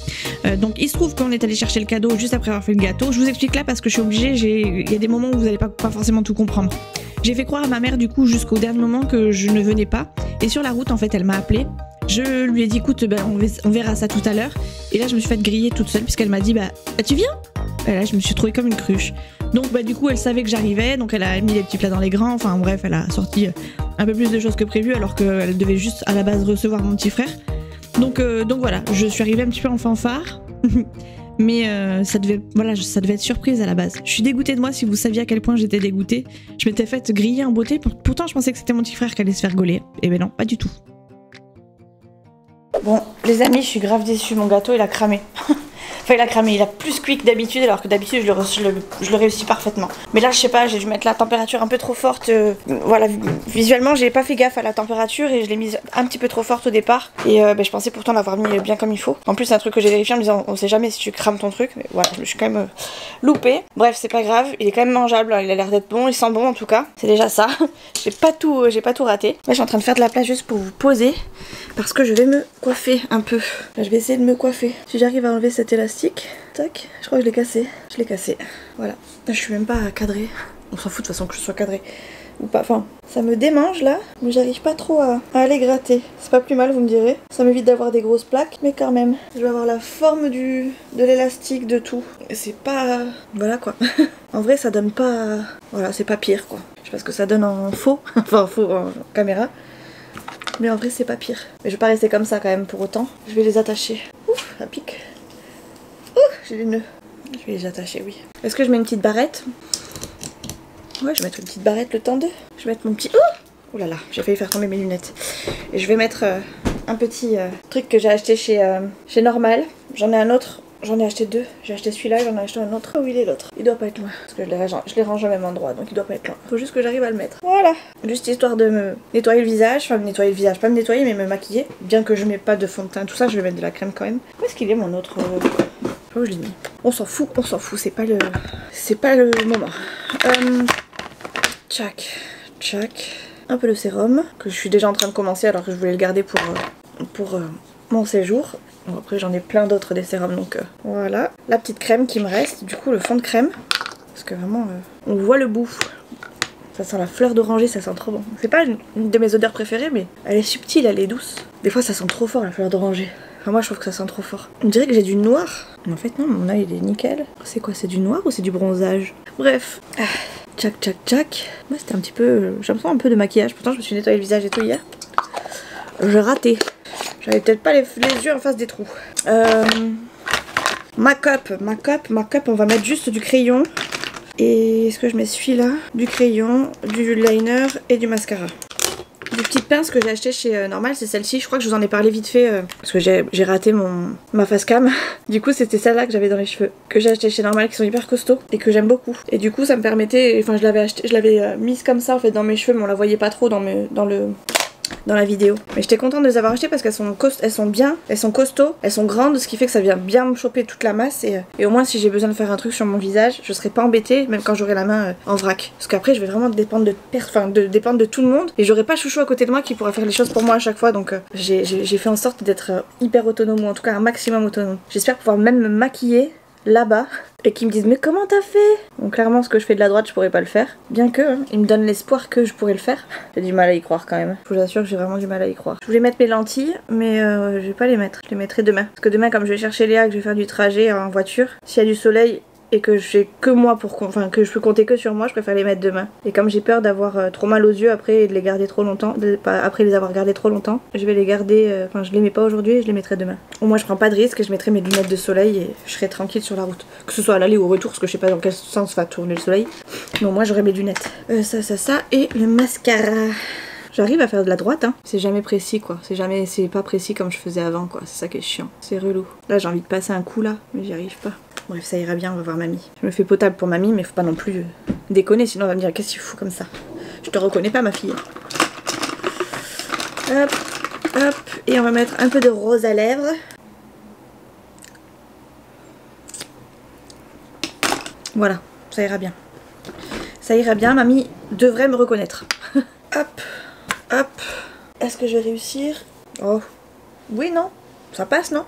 Donc il se trouve qu'on est allé chercher le cadeau juste après avoir fait le gâteau. Je vous explique là parce que je suis obligée, il y a des moments où vous n'allez pas forcément tout comprendre. J'ai fait croire à ma mère du coup jusqu'au dernier moment que je ne venais pas. Et sur la route en fait elle m'a appelée. Je lui ai dit écoute on verra ça tout à l'heure. Et là je me suis fait griller toute seule puisqu'elle m'a dit bah tu viens? Et là je me suis trouvée comme une cruche. Donc du coup elle savait que j'arrivais, donc elle a mis les petits plats dans les grands, enfin bref elle a sorti un peu plus de choses que prévu alors qu'elle devait juste à la base recevoir mon petit frère. Donc voilà, je suis arrivée un petit peu en fanfare. Mais ça devait être surprise à la base. Je suis dégoûtée de moi si vous saviez à quel point j'étais dégoûtée. Je m'étais faite griller en beauté, pourtant je pensais que c'était mon petit frère qui allait se faire gauler. Et ben non, pas du tout. Bon, les amis, je suis grave déçue, mon gâteau il a cramé. Enfin, il a cramé, il a plus cuit que d'habitude, alors que d'habitude je le réussis parfaitement. Mais là, je sais pas, j'ai dû mettre la température un peu trop forte. Voilà, visuellement, j'ai pas fait gaffe à la température et je l'ai mise un petit peu trop forte au départ. Et je pensais pourtant l'avoir mis bien comme il faut. En plus, c'est un truc que j'ai vérifié en me disant, on sait jamais si tu crames ton truc. Mais voilà, je me suis quand même loupée. Bref, c'est pas grave, il est quand même mangeable, il a l'air d'être bon, il sent bon en tout cas. C'est déjà ça. J'ai pas tout raté. Là, je suis en train de faire de la place juste pour vous poser. Parce que je vais me coiffer un peu. Là, je vais essayer de me coiffer. Si j'arrive à enlever cet élastique, tac, je crois que je l'ai cassé. Je l'ai cassé. Voilà. Là, je suis même pas cadrée. On s'en fout de toute façon que je sois cadrée. Ou pas. Enfin, ça me démange là, mais j'arrive pas trop à aller gratter. C'est pas plus mal, vous me direz. Ça m'évite d'avoir des grosses plaques, mais quand même. Je vais avoir la forme de l'élastique, de tout. Et c'est pas... Voilà quoi. En vrai, ça donne pas... Voilà, c'est pas pire quoi. Je sais pas ce que ça donne en faux. Enfin, en faux en caméra. Mais en vrai c'est pas pire. Mais je vais pas rester comme ça quand même pour autant. Je vais les attacher. Ouf, ça pique. Ouh, j'ai des nœuds. Je vais les attacher, oui. Est-ce que je mets une petite barrette? Ouais, je vais mettre une petite barrette le temps de. Je vais mettre mon petit... Oh là là, j'ai failli faire tomber mes lunettes. Et je vais mettre un petit truc que j'ai acheté chez Normal. J'en ai un autre. J'en ai acheté 2, j'ai acheté celui-là et j'en ai acheté un autre. Où il est l'autre? Il doit pas être loin, parce que je les range au même endroit, donc il doit pas être loin. Faut juste que j'arrive à le mettre. Voilà, juste histoire de me nettoyer le visage, enfin me nettoyer le visage, pas me nettoyer mais me maquiller. Bien que je mets pas de fond de teint, tout ça, je vais mettre de la crème quand même. Où est-ce qu'il est mon autre... Où je l'ai mis? On s'en fout, c'est pas le moment. Tchac. Un peu de sérum, que je suis déjà en train de commencer alors que je voulais le garder pour mon séjour. Bon, après j'en ai plein d'autres des sérums donc voilà. La petite crème qui me reste, du coup le fond de crème. Parce que vraiment on voit le bout. Ça sent la fleur d'oranger, ça sent trop bon. C'est pas une de mes odeurs préférées mais elle est subtile, elle est douce. Des fois ça sent trop fort la fleur d'oranger. Enfin moi je trouve que ça sent trop fort. On dirait que j'ai du noir. Mais en fait non, mon œil il est nickel. C'est quoi, c'est du noir ou c'est du bronzage? Bref. Tchac. Moi c'était un petit peu... J'ai l'impression un peu de maquillage. Pourtant je me suis nettoyé le visage et tout hier. J'ai raté. J'avais peut-être pas les yeux en face des trous. Ma cup, on va mettre juste du crayon. Et est-ce que je mets celui-là? Du crayon, du liner et du mascara. Des petites pinces que j'ai achetées chez Normal, c'est celle-ci. Je crois que je vous en ai parlé vite fait parce que j'ai raté ma face cam. Du coup, c'était celle-là que j'avais dans les cheveux, que j'ai acheté chez Normal, qui sont hyper costauds et que j'aime beaucoup. Et du coup, ça me permettait, enfin, je l'avais mise comme ça en fait dans mes cheveux, mais on la voyait pas trop dans la vidéo. Mais j'étais contente de les avoir achetées parce qu'elles sont bien, elles sont costauds, elles sont grandes, ce qui fait que ça vient bien me choper toute la masse et au moins si j'ai besoin de faire un truc sur mon visage, je serai pas embêtée même quand j'aurai la main en vrac. Parce qu'après je vais vraiment dépendre de tout le monde et j'aurai pas chouchou à côté de moi qui pourra faire les choses pour moi à chaque fois, donc j'ai fait en sorte d'être hyper autonome, ou en tout cas un maximum autonome. J'espère pouvoir même me maquiller là-bas et qu'ils me disent mais comment t'as fait? Donc clairement ce que je fais de la droite je pourrais pas le faire, bien que ils me donnent l'espoir que je pourrais le faire. J'ai du mal à y croire quand même, je vous assure que j'ai vraiment du mal à y croire. Je voulais mettre mes lentilles mais je vais pas les mettre, je les mettrai demain. Parce que demain comme je vais chercher Léa, que je vais faire du trajet en voiture, s'il y a du soleil et que j'ai que moi que je peux compter que sur moi, je préfère les mettre demain. Et comme j'ai peur d'avoir trop mal aux yeux après et de les garder trop longtemps, après les avoir gardés trop longtemps, je vais les garder, je les mets pas aujourd'hui et je les mettrai demain. Au moins je prends pas de risque et je mettrai mes lunettes de soleil et je serai tranquille sur la route. Que ce soit à l'aller ou au retour, parce que je sais pas dans quel sens va tourner le soleil. Mais au moins j'aurai mes lunettes. Ça et le mascara. J'arrive à faire de la droite, hein. C'est jamais précis quoi, c'est pas précis comme je faisais avant quoi, c'est ça qui est chiant. C'est relou. Là j'ai envie de passer un coup là, mais j'y arrive pas. Bref, ça ira bien, on va voir mamie. Je me fais potable pour mamie, mais faut pas non plus déconner, sinon elle va me dire qu'est-ce qu'il fout comme ça. Je te reconnais pas ma fille. Hop, et on va mettre un peu de rose à lèvres. Voilà, ça ira bien. Ça ira bien, mamie devrait me reconnaître. Hop, hop. Est-ce que je vais réussir? Oh, oui, non? Ça passe, non?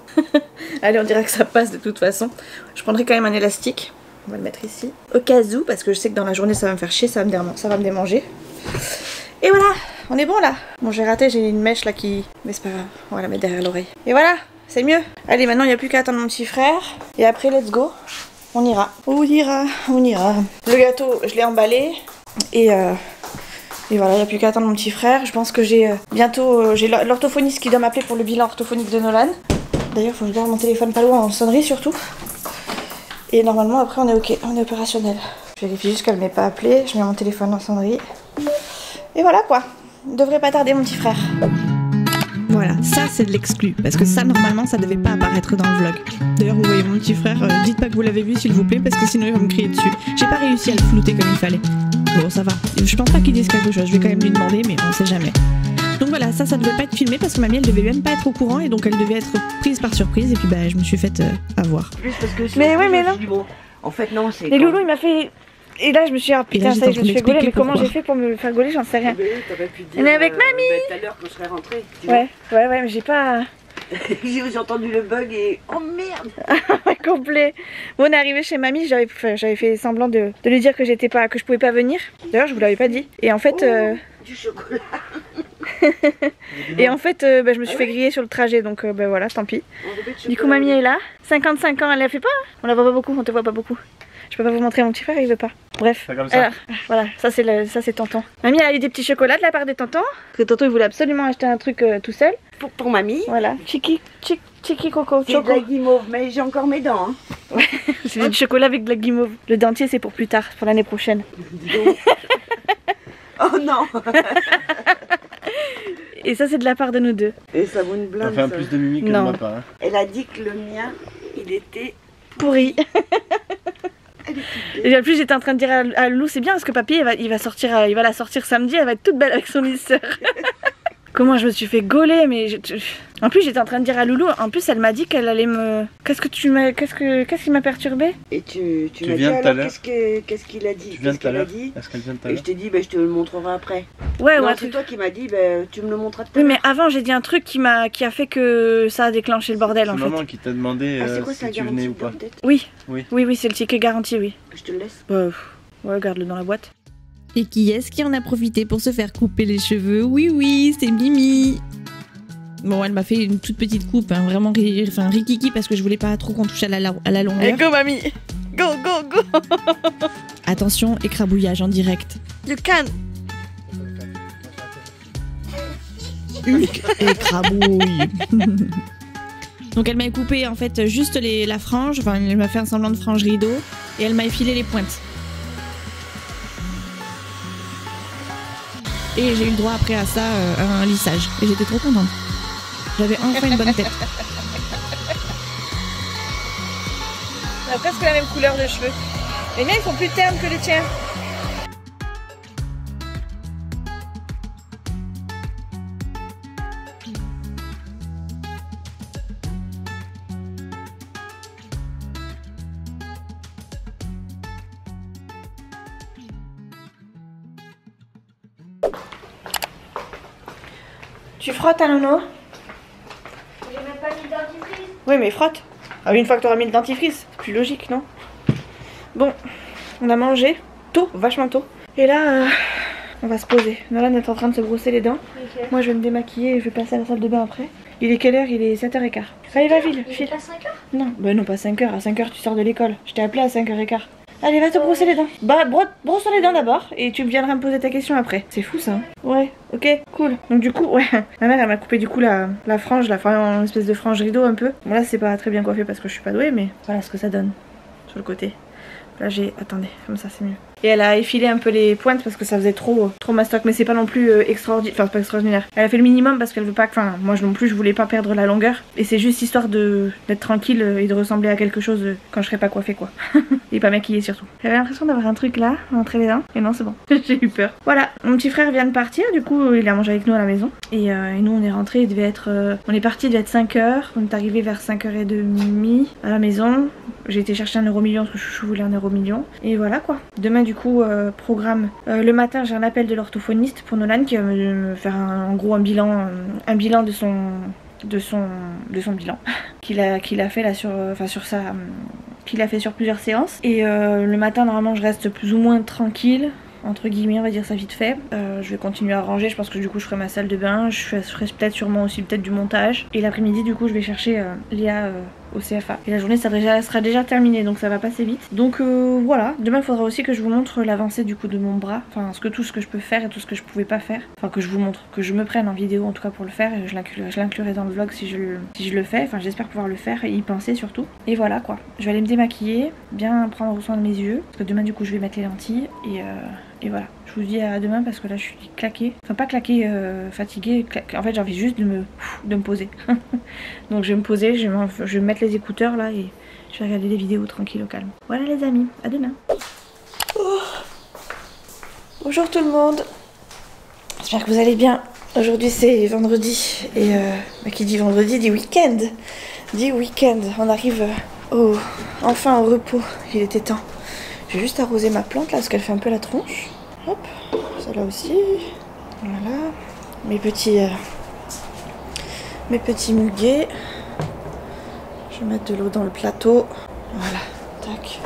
Allez, on dirait que ça passe de toute façon. Je prendrai quand même un élastique. On va le mettre ici. Au cas où, parce que je sais que dans la journée ça va me faire chier, ça va me démanger. Et voilà, on est bon là. Bon, j'ai raté, j'ai une mèche là qui... Mais c'est pas grave, on va la mettre derrière l'oreille. Et voilà, c'est mieux. Allez, maintenant il n'y a plus qu'à attendre mon petit frère. Et après, let's go. On ira. On ira, on ira. Le gâteau, je l'ai emballé. Et voilà, il n'y a plus qu'à attendre mon petit frère. Je pense que j'ai bientôt... j'ai l'orthophoniste qui doit m'appeler pour le bilan orthophonique de Nolan. D'ailleurs, il faut que je garde mon téléphone pas loin en sonnerie surtout. Et normalement, après, on est ok, on est opérationnel. Je vérifie juste qu'elle ne m'ait pas appelé. Je mets mon téléphone en sonnerie. Et voilà quoi. Il devrait pas tarder, mon petit frère. Voilà, ça c'est de l'exclu, parce que ça normalement ça devait pas apparaître dans le vlog. D'ailleurs vous voyez mon petit frère, dites pas que vous l'avez vu s'il vous plaît, parce que sinon il va me crier dessus. J'ai pas réussi à le flouter comme il fallait. Bon ça va, je pense pas qu'il dise quelque chose, je vais quand même lui demander, mais on sait jamais. Donc voilà, ça devait pas être filmé parce que mamie elle devait même pas être au courant et donc elle devait être prise par surprise et puis bah je me suis faite avoir. Mais ouais mais non. Bon, en fait non c'est... Et Loulou il m'a fait... Et là je me suis dit, oh, putain ça y est, je me suis fait gauler, mais comment j'ai fait pour me faire gauler, j'en sais rien. T'aurais pu dire, on est avec mamie. tout à l'heure quand je serais rentrée. Ouais, mais j'ai pas... J'ai entendu le bug et... Oh merde. Complet. Bon, on est arrivé chez mamie, j'avais fait semblant de lui dire que je pouvais pas venir. D'ailleurs je vous l'avais pas dit. Et en fait... Du chocolat. Et en fait je me suis fait griller sur le trajet, donc voilà, tant pis. Du coup mamie est là, 55 ans, elle la fait pas, on la voit pas beaucoup, on te voit pas beaucoup. Je peux pas vous montrer mon petit frère, il veut pas. Bref, comme ça. Alors, voilà, ça c'est tonton. Mamie elle a eu des petits chocolats de la part des tontons. Parce que tonton il voulait absolument acheter un truc tout seul. Pour mamie. Voilà, Chiki Coco, C'est de la guimauve, mais j'ai encore mes dents. Hein. C'est du chocolat avec de la guimauve. Le dentier c'est pour plus tard, pour l'année prochaine. Oh non. Et ça c'est de la part de nous deux. Et ça vaut une blinde. Ça fait un plus de mimi que de Non. ma part. Hein. Elle a dit que le mien, il était... Pourri. Et en plus j'étais en train de dire à Loulou, c'est bien parce que papy il va la sortir samedi, elle va être toute belle avec son lisseur. Comment je me suis fait gauler, mais en plus j'étais en train de dire à Loulou, en plus elle m'a dit qu'elle allait me... Qu'est-ce qui m'a perturbé? Et tu m'as dit viens tout à alors l'heure. qu'est-ce qu'il a dit? Tu viens Qu'est-ce tout à qu'elle a l'heure. dit? Est-ce qu'elle vient tout à Et l'heure? je t'ai dit, je te le montrerai après. Ouais, Non, ouais. c'est toi qui m'as dit, tu me le montreras tout à Oui, l'heure. mais avant j'ai dit un truc qui a fait que ça a déclenché le bordel en C'est fait. maman qui t'a demandé Ah, c'est quoi, c'est si la tu venais garantie ou pas. peut-être? Oui, c'est le ticket garanti, oui. Je te le laisse. Ouais, garde-le dans la boîte. Et qui est-ce qui en a profité pour se faire couper les cheveux? Oui, c'est Mimi. Bon, elle m'a fait une toute petite coupe, hein, vraiment rikiki parce que je voulais pas trop qu'on touche à la longueur. Allez, go mamie. Go. Attention, écrabouillage en direct. You can. Écrabouille. Donc elle m'a coupé en fait juste la frange, enfin elle m'a fait un semblant de frange rideau et elle m'a effilé les pointes. Et j'ai eu le droit après à ça, à un lissage. Et j'étais trop contente. J'avais enfin une bonne tête. On a presque la même couleur de cheveux. Les miens ils sont plus ternes que les tiens. Tu frottes, Nono? J'ai même pas mis de dentifrice. Oui, mais frotte. Ah, une fois que tu auras mis le dentifrice, c'est plus logique, non? Bon, on a mangé tôt, vachement tôt. Et là, on va se poser. Nolan est en train de se brosser les dents. Okay. Moi, je vais me démaquiller et je vais passer à la salle de bain après. Il est quelle heure? Il est 7h15. Allez, va, file. Il est pas 5 heures? Non, bah non, pas 5h. À 5h, tu sors de l'école. Je t'ai appelé à 5h15. Allez, va te brosser les dents. Bah, brosse les dents d'abord et tu viendras me poser ta question après. C'est fou ça. Hein. Ouais, ok, cool. Donc du coup, ouais, ma mère elle m'a coupé du coup la frange, une espèce de frange rideau un peu. Bon là c'est pas très bien coiffé parce que je suis pas douée, mais voilà ce que ça donne sur le côté. Là j'ai, attendez, comme ça c'est mieux. Et elle a effilé un peu les pointes parce que ça faisait trop mastoc, mais c'est pas non plus extraordinaire, enfin pas extraordinaire. Elle a fait le minimum parce qu'elle veut pas, enfin moi non plus je voulais pas perdre la longueur. Et c'est juste histoire d'être tranquille et de ressembler à quelque chose quand je serai pas coiffée quoi. Et pas maquillée surtout. J'avais l'impression d'avoir un truc là, entre les dents, et non c'est bon, j'ai eu peur. Voilà, mon petit frère vient de partir, du coup il a mangé avec nous à la maison. Et nous on est rentrés, il devait être, on est parti, il devait être 5h, on est arrivé vers 5h30 à la maison. j'ai été chercher un euro million parce que Chouchou voulait un euro million. Et voilà quoi. Demain du coup programme. Le matin j'ai un appel de l'orthophoniste pour Nolan qui va me faire en gros un bilan de son bilan qu'il a fait là sur qu'il a fait sur plusieurs séances. Et le matin normalement je reste plus ou moins tranquille. Entre guillemets, on va dire ça vite fait. Je vais continuer à ranger, je pense que du coup je ferai ma salle de bain, je ferai peut-être sûrement aussi peut-être du montage. Et l'après-midi du coup je vais chercher Léa au CFA. Et la journée sera déjà terminée, donc ça va passer vite. Donc voilà, demain il faudra aussi que je vous montre l'avancée du coup de mon bras. Enfin tout ce que je peux faire et tout ce que je pouvais pas faire. Enfin que je vous montre, que je me prenne en vidéo en tout cas pour le faire. Et je l'inclurai dans le vlog si je le fais. Enfin j'espère pouvoir le faire et y penser surtout. Et voilà quoi, je vais aller me démaquiller, bien prendre soin de mes yeux. Parce que demain du coup je vais mettre les lentilles et voilà, je vous dis à demain parce que là je suis claquée. Enfin pas claquée, fatiguée. En fait j'ai envie juste de me poser. Donc je vais me poser, je vais me mettre les écouteurs là et je vais regarder des vidéos tranquille au calme. Voilà les amis, à demain. Oh. Bonjour tout le monde. J'espère que vous allez bien. Aujourd'hui c'est vendredi et qui dit vendredi dit week-end. Dit week-end, on arrive enfin au repos, il était temps. Je vais juste arroser ma plante là parce qu'elle fait un peu la tronche. Hop, celle-là aussi. Voilà. Mes petits muguets. Je vais mettre de l'eau dans le plateau. Voilà. Tac.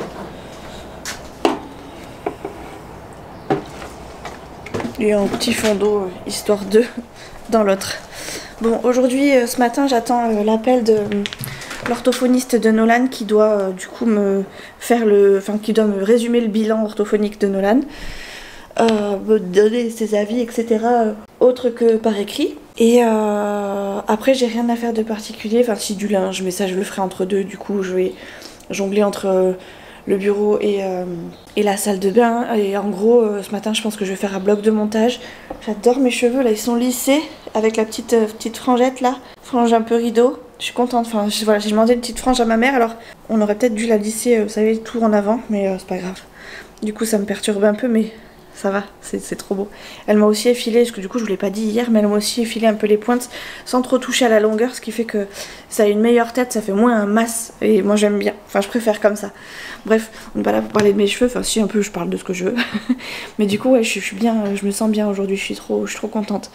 Et un petit fond d'eau histoire de dans l'autre. Bon, aujourd'hui, ce matin, j'attends l'appel de l'orthophoniste de Nolan qui doit du coup me faire qui doit me résumer le bilan orthophonique de Nolan, me donner ses avis, etc. Autre que par écrit. Et après j'ai rien à faire de particulier, enfin si du linge, mais ça je le ferai entre deux, du coup je vais jongler entre le bureau et la salle de bain. Et en gros ce matin je pense que je vais faire un bloc de montage. J'adore mes cheveux là, ils sont lissés avec la petite frangette là, frange un peu rideau. Je suis contente, enfin voilà, j'ai demandé une petite frange à ma mère, alors on aurait peut-être dû la lisser, vous savez, tout en avant, mais c'est pas grave. Du coup ça me perturbe un peu, mais ça va, c'est trop beau. Elle m'a aussi effilé, parce que du coup je vous l'ai pas dit hier, mais elle m'a aussi effilé un peu les pointes sans trop toucher à la longueur, ce qui fait que ça a une meilleure tête, ça fait moins un masse, et moi j'aime bien, enfin je préfère comme ça. Bref, on n'est pas là pour parler de mes cheveux, enfin si un peu je parle de ce que je veux. Mais du coup ouais, je suis bien, je me sens bien aujourd'hui, je suis trop contente.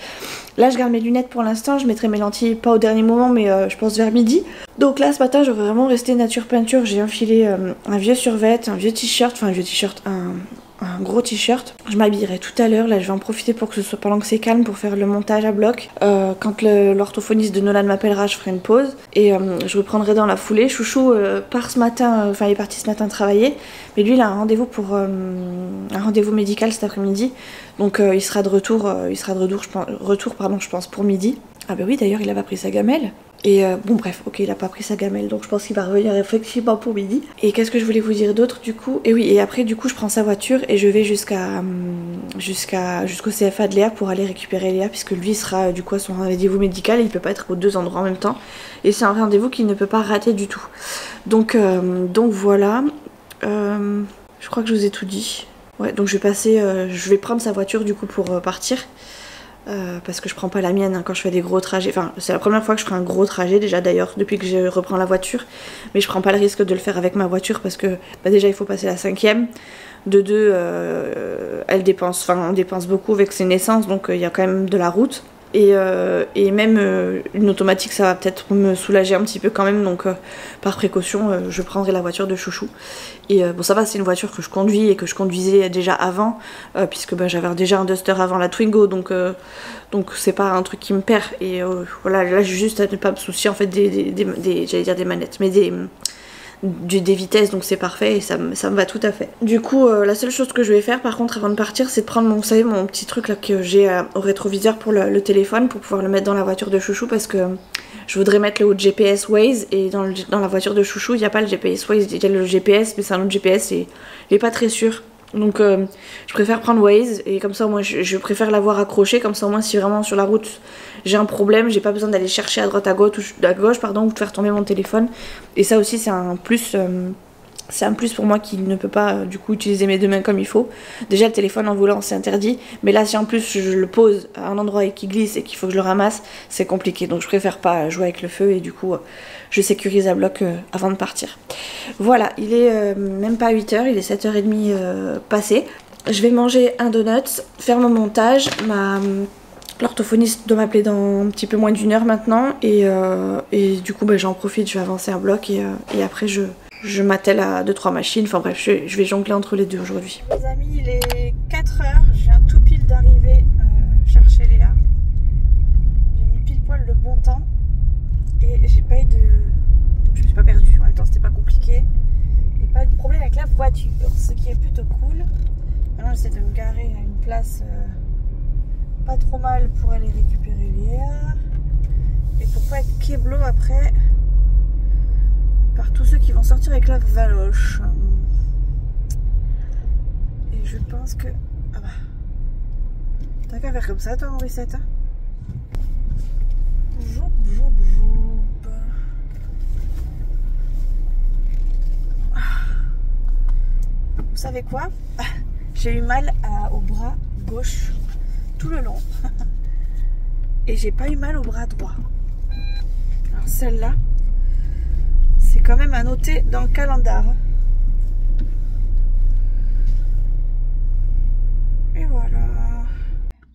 Là je garde mes lunettes pour l'instant, je mettrai mes lentilles pas au dernier moment, mais je pense vers midi. Donc là ce matin j'aurais vraiment resté nature peinture, j'ai enfilé un vieux survêt, un vieux t-shirt, enfin un vieux t-shirt, un gros t-shirt. Je m'habillerai tout à l'heure, là je vais en profiter pour que ce soit pendant que c'est calme pour faire le montage à bloc. Quand l'orthophoniste de Nolan m'appellera, je ferai une pause et je reprendrai dans la foulée. Chouchou part ce matin, enfin il est parti ce matin travailler, mais lui il a un rendez-vous pour un rendez-vous médical cet après-midi, donc il sera de retour, je pense pour midi. Ah bah oui d'ailleurs il avait pris sa gamelle. Et bon bref, ok, il a pas pris sa gamelle, donc je pense qu'il va revenir effectivement pour midi. Et qu'est-ce que je voulais vous dire d'autre du coup? Et oui, et après du coup je prends sa voiture et je vais jusqu'au CFA de Léa pour aller récupérer Léa, puisque lui sera du coup à son rendez-vous médical et il peut pas être aux deux endroits en même temps. Et c'est un rendez-vous qu'il ne peut pas rater du tout. Donc voilà, je crois que je vous ai tout dit. Ouais, donc je vais prendre sa voiture du coup pour partir. Parce que je prends pas la mienne quand je fais des gros trajets. Enfin, c'est la première fois que je ferai un gros trajet déjà d'ailleurs depuis que je reprends la voiture. Mais je prends pas le risque de le faire avec ma voiture parce que déjà il faut passer la 5e. De deux, on dépense beaucoup avec ses naissances, donc il y a quand même de la route. Et même une automatique ça va peut-être me soulager un petit peu quand même, donc par précaution je prendrai la voiture de Chouchou. Et bon ça va, c'est une voiture que je conduis et que je conduisais déjà avant, puisque j'avais déjà un Duster avant la Twingo, donc c'est pas un truc qui me perd. Et voilà, là j'ai juste à ne pas me soucier en fait j'allais dire des manettes, mais des vitesses, donc c'est parfait et ça me va tout à fait. Du coup la seule chose que je vais faire par contre avant de partir, c'est de prendre mon petit truc là que j'ai au rétroviseur pour le téléphone, pour pouvoir le mettre dans la voiture de Chouchou, parce que je voudrais mettre le GPS Waze, et dans la voiture de Chouchou il n'y a pas le GPS Waze, il y a le GPS mais c'est un autre GPS et il est pas très sûr. Donc je préfère prendre Waze, et comme ça moi je préfère l'avoir accroché, comme ça au moins si vraiment sur la route j'ai un problème, j'ai pas besoin d'aller chercher à droite à gauche ou de faire tomber mon téléphone. Et ça aussi c'est un plus, C'est un plus pour moi qui ne peut pas du coup utiliser mes deux mains comme il faut. Déjà le téléphone en volant c'est interdit, mais là si en plus je le pose à un endroit et qu'il glisse et qu'il faut que je le ramasse, c'est compliqué. Donc je préfère pas jouer avec le feu et du coup je sécurise à bloc avant de partir. Voilà, il est même pas 8h, il est 7h30 passé. Je vais manger un donut, faire mon montage, l'orthophoniste doit m'appeler dans un petit peu moins d'1 heure maintenant et du coup j'en profite, je vais avancer un bloc et après je m'attelle à 2-3 machines, enfin bref je vais jongler entre les deux aujourd'hui. Les amis, il est 4h, je viens tout pile d'arriver chercher Léa. J'ai mis pile poil le bon temps et j'ai pas eu de... Je me suis pas perdue, en même temps c'était pas compliqué. Et pas de problème avec la voiture, ce qui est plutôt cool. Maintenant j'essaie de me garer à une place pas trop mal pour aller récupérer Léa. Et pour pas être kéblo après par tous ceux qui vont sortir avec la valoche. Et je pense que... Ah bah... T'as qu'à faire comme ça toi Mauricette, hein. Joup, joup, joup. Vous savez quoi? J'ai eu mal au bras gauche tout le long. Et j'ai pas eu mal au bras droit. Alors celle-là, c'est quand même à noter dans le calendar. Et voilà.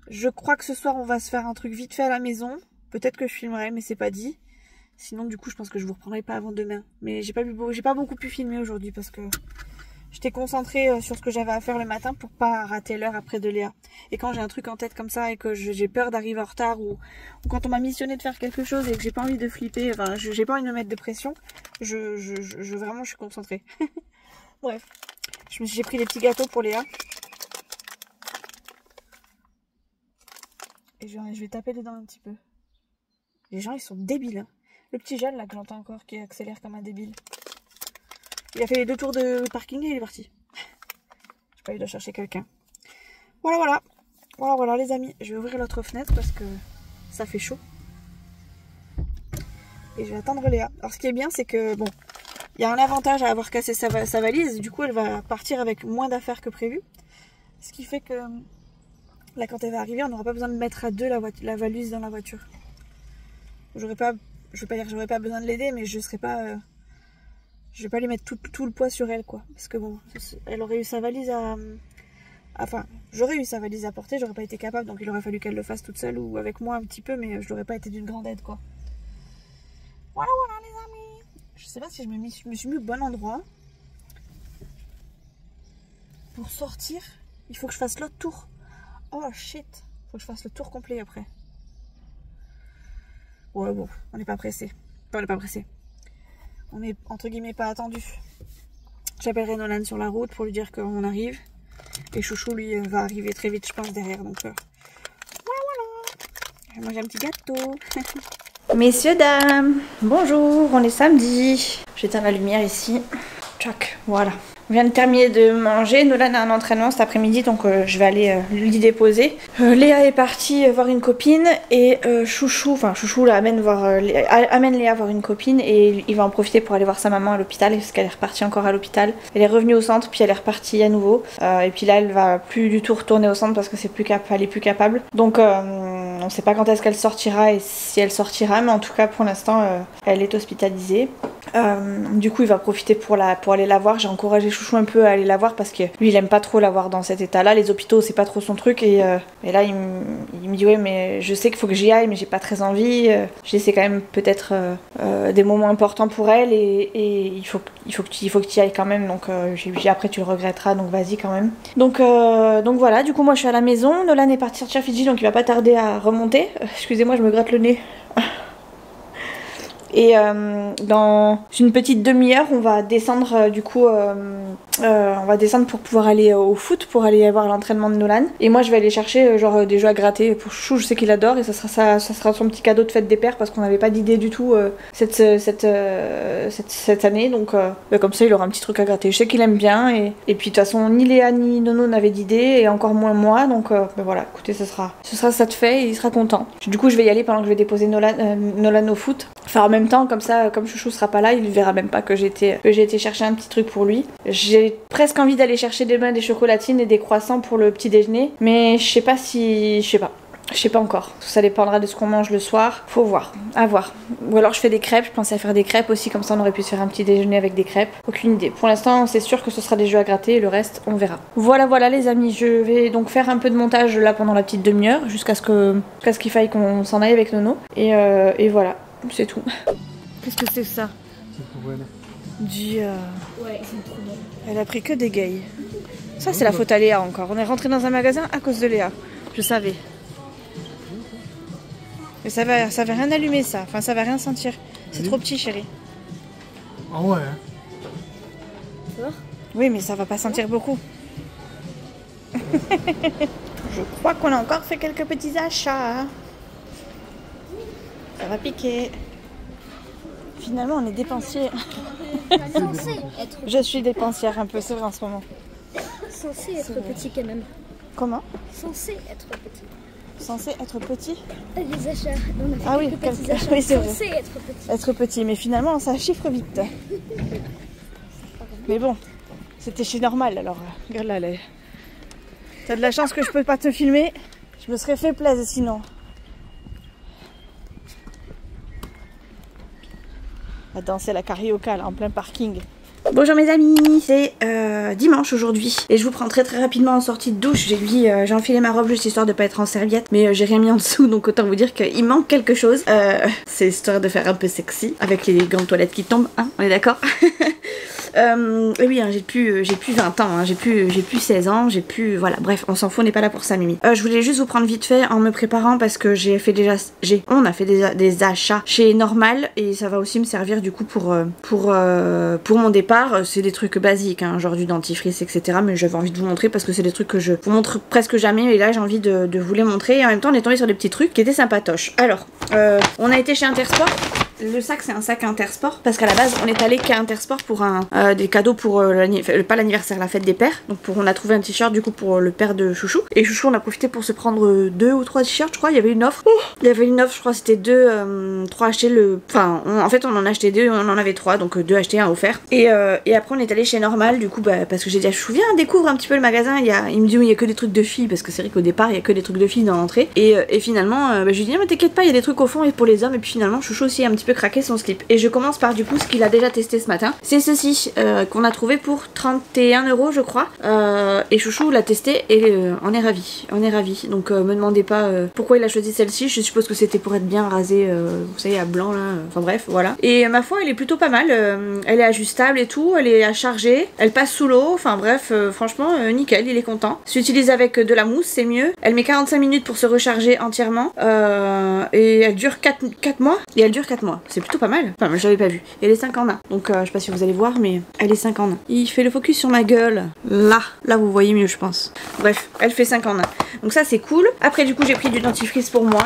Je crois que ce soir on va se faire un truc vite fait à la maison. Peut-être que je filmerai mais c'est pas dit. Sinon du coup je pense que je vous reprendrai pas avant demain. Mais j'ai pas beaucoup pu filmer aujourd'hui parce que j'étais concentrée sur ce que j'avais à faire le matin pour pas rater l'heure après de Léa. Et quand j'ai un truc en tête comme ça et que j'ai peur d'arriver en retard ou quand on m'a missionné de faire quelque chose et que j'ai pas envie de flipper, enfin j'ai pas envie de me mettre de pression, vraiment je suis concentrée. Bref, j'ai pris des petits gâteaux pour Léa. Et je vais taper dedans un petit peu. Les gens ils sont débiles, hein. Le petit jeune là que j'entends encore qui accélère comme un débile. Il a fait les 2 tours de parking et il est parti. Je sais pas, il doit chercher quelqu'un. Voilà les amis. Je vais ouvrir l'autre fenêtre parce que ça fait chaud. Et je vais attendre Léa. Alors ce qui est bien c'est que bon, il y a un avantage à avoir cassé sa valise. Du coup elle va partir avec moins d'affaires que prévu. Ce qui fait que là quand elle va arriver on n'aura pas besoin de mettre à deux la valise dans la voiture. Je veux pas dire que j'aurais pas besoin de l'aider mais je vais pas lui mettre tout le poids sur elle quoi. Parce que bon, elle aurait eu sa valise enfin, j'aurais eu sa valise à porter, j'aurais pas été capable, donc il aurait fallu qu'elle le fasse toute seule ou avec moi un petit peu, mais je n'aurais pas été d'une grande aide quoi. Voilà les amis. Je sais pas si je me suis mis au bon endroit. Pour sortir, il faut que je fasse l'autre tour. Oh shit, faut que je fasse le tour complet après. Ouais bon, on n'est pas pressé. Enfin, on n'est pas pressé. On est entre guillemets pas attendu. J'appellerai Nolan sur la route pour lui dire qu'on arrive. Et Chouchou lui va arriver très vite je pense derrière. Donc voilà. Je vais manger un petit gâteau. Messieurs, dames, bonjour, on est samedi. J'éteins la lumière ici. Tchac, voilà. On vient de terminer de manger. Nolan a un entraînement cet après-midi, donc je vais aller lui déposer. Léa est partie voir une copine et Chouchou là, amène Léa voir une copine et il va en profiter pour aller voir sa maman à l'hôpital parce qu'elle est repartie encore à l'hôpital. Elle est revenue au centre puis elle est repartie à nouveau. Et puis là elle va plus du tout retourner au centre parce que elle est plus capable. Donc on sait pas quand est-ce qu'elle sortira et si elle sortira, mais en tout cas pour l'instant elle est hospitalisée. Du coup il va profiter pour aller la voir. J'ai encouragé Chouchou un peu à aller la voir parce que lui il aime pas trop la voir dans cet état là. Les hôpitaux c'est pas trop son truc et là il me dit ouais mais je sais qu'il faut que j'y aille mais j'ai pas très envie. C'est quand même peut-être des moments importants pour elle et il faut que tu y ailles quand même. Donc après tu le regretteras donc vas-y quand même. Donc voilà, du coup moi je suis à la maison. Nolan est parti sortir Fidji donc il va pas tarder à remonter. Excusez-moi je me gratte le nez. Et dans une petite demi-heure, on va descendre du coup, on va descendre pour pouvoir aller au foot, pour aller voir l'entraînement de Nolan. Et moi, je vais aller chercher genre des jeux à gratter pour Chouchou. Je sais qu'il adore et ça sera son petit cadeau de fête des pères parce qu'on n'avait pas d'idée du tout cette année. Donc comme ça, il aura un petit truc à gratter. Je sais qu'il aime bien et puis de toute façon, ni Léa ni Nono n'avaient d'idée et encore moins moi. Donc voilà, écoutez, ce sera ça de fait et il sera content. Du coup, je vais y aller pendant que je vais déposer Nolan au foot. Enfin, en même même temps, comme ça, comme Chouchou sera pas là, il verra même pas que j'ai été chercher un petit truc pour lui. J'ai presque envie d'aller chercher des chocolatines et des croissants pour le petit déjeuner, mais je sais pas si... Je sais pas encore, ça dépendra de ce qu'on mange le soir, faut voir, à voir. Ou alors je fais des crêpes, je pensais à faire des crêpes aussi, comme ça on aurait pu se faire un petit déjeuner avec des crêpes. Aucune idée, pour l'instant c'est sûr que ce sera des jeux à gratter et le reste on verra. Voilà les amis, je vais donc faire un peu de montage là pendant la petite demi-heure, jusqu'à ce qu'il faille qu'on s'en aille avec Nono. Et voilà, c'est tout. Qu'est-ce que c'est que ça? Dia. Ouais, c'est trop bon. Elle a pris que des gays. Ça c'est la faute à Léa encore, on est rentré dans un magasin à cause de Léa, je savais. Mais ça va rien allumer ça, enfin ça va rien sentir. C'est trop petit chérie. Ah ouais. Oui mais ça va pas sentir beaucoup. Je crois qu'on a encore fait quelques petits achats. Ça va piquer. Finalement on est dépensier. Censé être, Je suis dépensière un peu, c'est vrai en ce moment. censé être petit quand même. Comment? Censé être petit. Censé être petit? Les achats. On a fait Ah oui, quelques petits quelques- achats. oui, c'est vrai. Censé être petit. Être petit, mais finalement ça chiffre vite. Mais bon, c'était chez Normal alors. Regarde là, t'as de la chance que je peux pas te filmer. Je me serais fait plaisir sinon. À danser la carioca là en plein parking. Bonjour mes amis, c'est dimanche aujourd'hui et je vous prends très rapidement en sortie de douche. J'ai enfilé ma robe juste histoire de pas être en serviette, mais j'ai rien mis en dessous, donc autant vous dire qu'il manque quelque chose. C'est histoire de faire un peu sexy avec les gants de toilette qui tombent, hein, on est d'accord? Et oui, hein, j'ai plus 20 ans, hein, j'ai plus 16 ans, voilà, bref, on s'en fout, on n'est pas là pour ça, Mimi. Je voulais juste vous prendre vite fait en me préparant parce que on a fait des achats chez Normal et ça va aussi me servir du coup pour mon départ. C'est des trucs basiques, hein, genre du dentifrice, etc. Mais j'avais envie de vous montrer parce que c'est des trucs que je vous montre presque jamais et là j'ai envie de vous les montrer. Et en même temps, on est tombé sur des petits trucs qui étaient sympatoches. Alors, on a été chez Intersport. Le sac c'est un sac Intersport parce qu'à la base on est allé qu'à Intersport pour des cadeaux pour pas l'anniversaire, la fête des pères. Donc on a trouvé un t-shirt du coup pour le père de Chouchou. Et Chouchou on a profité pour se prendre 2 ou 3 t-shirts je crois, il y avait une offre. Il y avait une offre je crois c'était 3 achetés en fait on en a acheté 2, on en avait 3 donc 2 achetés 1 offert. Et après on est allé chez Normal du coup parce que j'ai dit à Chouchou viens découvre un petit peu le magasin. Il me dit oui il y a que des trucs de filles parce que c'est vrai qu'au départ il y a que des trucs de filles dans l'entrée. Et finalement je lui dis non mais t'inquiète pas il y a des trucs au fond et pour les hommes. Et puis finalement Chouchou aussi un petit peu craqué son slip. Et je commence par du coup ce qu'il a déjà testé ce matin. C'est ceci qu'on a trouvé pour 31 € je crois. Et Chouchou l'a testé et on est ravis. On est ravis. Donc me demandez pas pourquoi il a choisi celle-ci. Je suppose que c'était pour être bien rasé, vous savez, à blanc là. Enfin bref, voilà. Et ma foi, elle est plutôt pas mal. Elle est ajustable et tout. Elle est à charger. Elle passe sous l'eau. Enfin bref, franchement, nickel, il est content. S'utilise avec de la mousse, c'est mieux. Elle met 45 minutes pour se recharger entièrement. Et elle dure 4 mois. Et elle dure 4 mois. C'est plutôt pas mal. Enfin, je l'avais pas vu. Et elle est 5 en 1. Donc, je sais pas si vous allez voir, mais elle est 5 en 1. Il fait le focus sur ma gueule. Là, vous voyez mieux, je pense. Bref, elle fait 5 en 1. Donc, ça, c'est cool. Après, du coup, j'ai pris du dentifrice pour moi.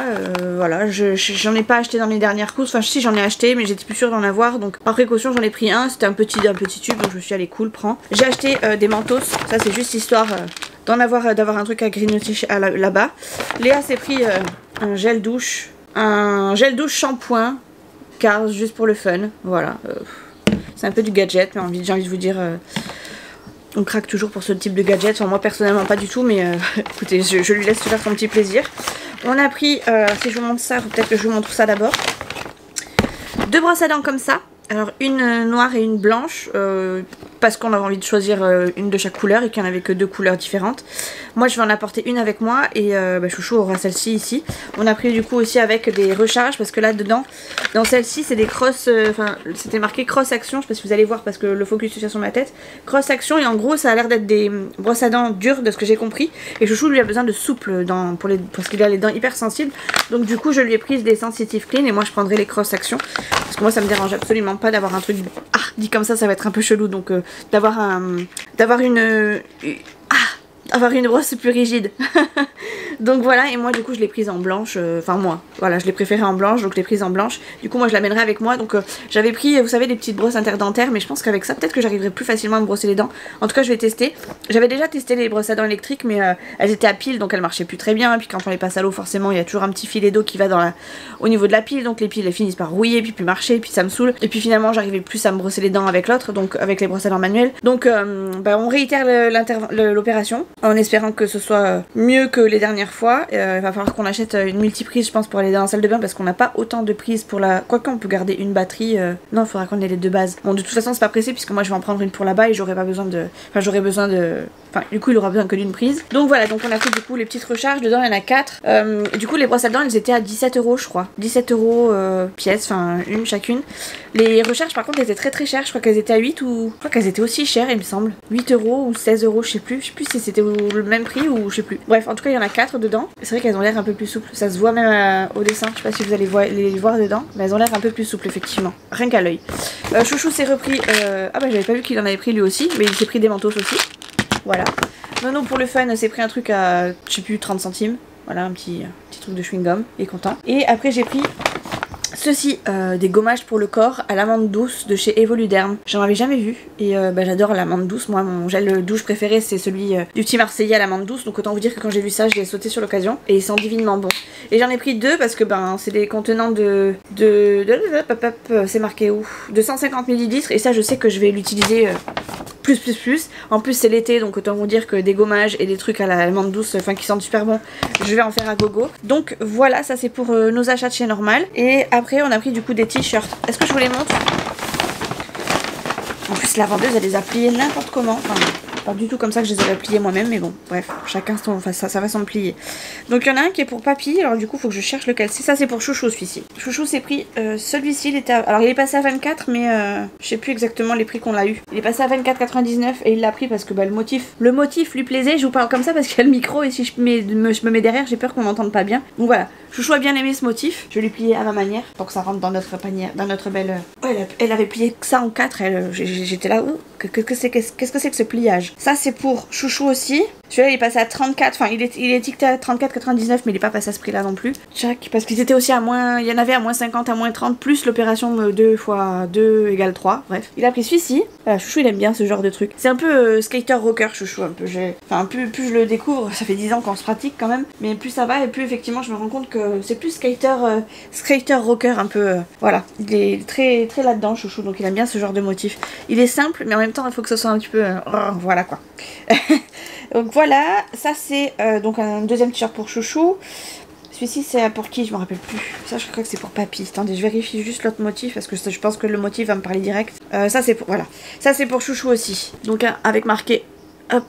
Voilà, j'en ai pas acheté dans mes dernières courses. Enfin, si, j'en ai acheté, mais j'étais plus sûre d'en avoir. Donc, par précaution, j'en ai pris un. C'était un petit tube. Donc, je me suis dit, allez, cool, prends. J'ai acheté des mentos. Ça, c'est juste histoire d'avoir un truc à grignoter là-bas. Léa s'est pris un gel douche. Un gel douche shampoing. Car juste pour le fun, voilà. C'est un peu du gadget, mais j'ai envie de vous dire, on craque toujours pour ce type de gadget. Enfin, moi personnellement pas du tout, mais écoutez, je lui laisse faire son petit plaisir. On a pris, si je vous montre ça, peut-être que je vous montre ça d'abord. 2 brosses à dents comme ça. Alors une noire et une blanche, parce qu'on avait envie de choisir une de chaque couleur et qu'il n'y en avait que 2 couleurs différentes. Moi je vais en apporter une avec moi et Chouchou aura celle-ci ici. On a pris du coup aussi avec des recharges parce que là dedans, dans celle-ci c'est des cross, enfin c'était marqué cross action, je sais pas si vous allez voir parce que le focus est sur ma tête. Cross action et en gros ça a l'air d'être des brosses à dents dures de ce que j'ai compris. Et Chouchou lui a besoin de souple parce qu'il a les dents hyper sensibles. Donc du coup je lui ai pris des sensitive clean et moi je prendrai les cross action. Parce que moi ça me dérange absolument pas d'avoir un truc dit comme ça va être un peu chelou donc d'avoir une brosse plus rigide. Donc voilà, et moi du coup je l'ai prise en blanche, enfin moi, voilà, je l'ai préférée en blanche, donc je l'ai prise en blanche. Du coup moi je l'amènerai avec moi, donc j'avais pris, vous savez, des petites brosses interdentaires, mais je pense qu'avec ça peut-être que j'arriverai plus facilement à me brosser les dents. En tout cas je vais tester. J'avais déjà testé les brosses à dents électriques, mais elles étaient à pile, donc elles marchaient plus très bien. Et puis quand on les passe à l'eau, forcément il y a toujours un petit filet d'eau qui va au niveau de la pile, donc les piles elles finissent par rouiller, puis plus marcher, puis ça me saoule. Et puis finalement j'arrivais plus à me brosser les dents avec l'autre, donc avec les brosses à dents manuelles. Donc on réitère l'opération en espérant que ce soit mieux que les dernières fois. Il va falloir qu'on achète une multiprise, je pense, pour aller dans la salle de bain, parce qu'on n'a pas autant de prises pour la. Quoique on peut garder une batterie. Non, il faudra qu'on ait les deux bases. Bon, de toute façon c'est pas pressé, puisque moi je vais en prendre une pour là-bas et j'aurai pas besoin de. Enfin j'aurai besoin de. Enfin du coup il aura besoin que d'une prise. Donc voilà, donc on a fait du coup les petites recharges. Dedans il y en a 4. Du coup les brosses à dents elles étaient à 17 € je crois. 17 € pièce, enfin une chacune. Les recharges par contre étaient très très chères. Je crois qu'elles étaient à 8 ou. Je crois qu'elles étaient aussi chères il me semble. 8 € ou 16 €, je sais plus. Je sais plus si c'était le même prix ou je sais plus. Bref, en tout cas il y en a 4 dedans. C'est vrai qu'elles ont l'air un peu plus souples. Ça se voit même au dessin. Je sais pas si vous allez les voir dedans. Mais elles ont l'air un peu plus souples effectivement. Rien qu'à l'œil. Chouchou s'est repris. Ah bah j'avais pas vu qu'il en avait pris lui aussi. Mais il s'est pris des mentos aussi. Voilà. Nono pour le fun s'est pris un truc à je sais plus 30 centimes. Voilà un petit truc de chewing-gum. Il est content. Et après j'ai pris ceci, des gommages pour le corps à l'amande douce de chez Evoluderm. J'en avais jamais vu et j'adore l'amande douce. Moi mon gel douche préféré c'est celui du petit Marseillais à l'amande douce. Donc autant vous dire que quand j'ai vu ça j'ai sauté sur l'occasion et ils sont divinement bons. Et j'en ai pris 2 parce que c'est des contenants c'est marqué où, de 150 ml et ça je sais que je vais l'utiliser plus. En plus c'est l'été donc autant vous dire que des gommages et des trucs à l'amande douce enfin qui sentent super bon, je vais en faire à gogo. Donc voilà, ça c'est pour nos achats de chez Normal. Et après on a pris du coup des t-shirts. Est-ce que je vous les montre? En plus la vendeuse elle les a pliés n'importe comment. Enfin, pas du tout comme ça que je les aurais pliés moi-même, mais bon, bref, chacun sa façon de plier. Donc il y en a un qui est pour papy, alors du coup faut que je cherche lequel c'est. Ça c'est pour Chouchou celui-ci. Chouchou s'est pris celui-ci, il était alors il est passé à 24, mais je sais plus exactement les prix qu'on l'a eu. Il est passé à 24,99 et il l'a pris parce que le motif lui plaisait. Je vous parle comme ça parce qu'il y a le micro et si je me mets derrière, j'ai peur qu'on n'entende pas bien. Donc voilà, Chouchou a bien aimé ce motif. Je l'ai plié à ma manière pour que ça rentre dans notre panier, dans notre belle. Ouais, elle avait plié ça en 4. J'étais là, qu'est-ce que c'est que ce pliage? Ça c'est pour Chouchou aussi. Celui-là il est passé à 34, enfin il est étiqueté à 34,99 mais il est pas passé à ce prix là non plus. Tchac, parce qu'ils étaient aussi à moins, il y en avait à moins 50, à moins 30, plus l'opération 2 x 2 égale 3, bref. Il a pris celui-ci. Chouchou il aime bien ce genre de truc. C'est un peu skater rocker Chouchou, un peu. Enfin plus je le découvre, ça fait 10 ans qu'on se pratique quand même, mais plus ça va et plus effectivement je me rends compte que c'est plus skater rocker un peu. Voilà, il est très très là-dedans Chouchou, donc il aime bien ce genre de motif. Il est simple mais en même temps il faut que ce soit un petit peu voilà quoi. Donc voilà, ça c'est donc un deuxième t-shirt pour Chouchou. Celui-ci c'est pour qui? Je me rappelle plus. Ça je crois que c'est pour papy. Attendez, je vérifie juste l'autre motif parce que je pense que le motif va me parler direct. Ça c'est pour voilà. Ça c'est pour Chouchou aussi. Donc avec marqué hop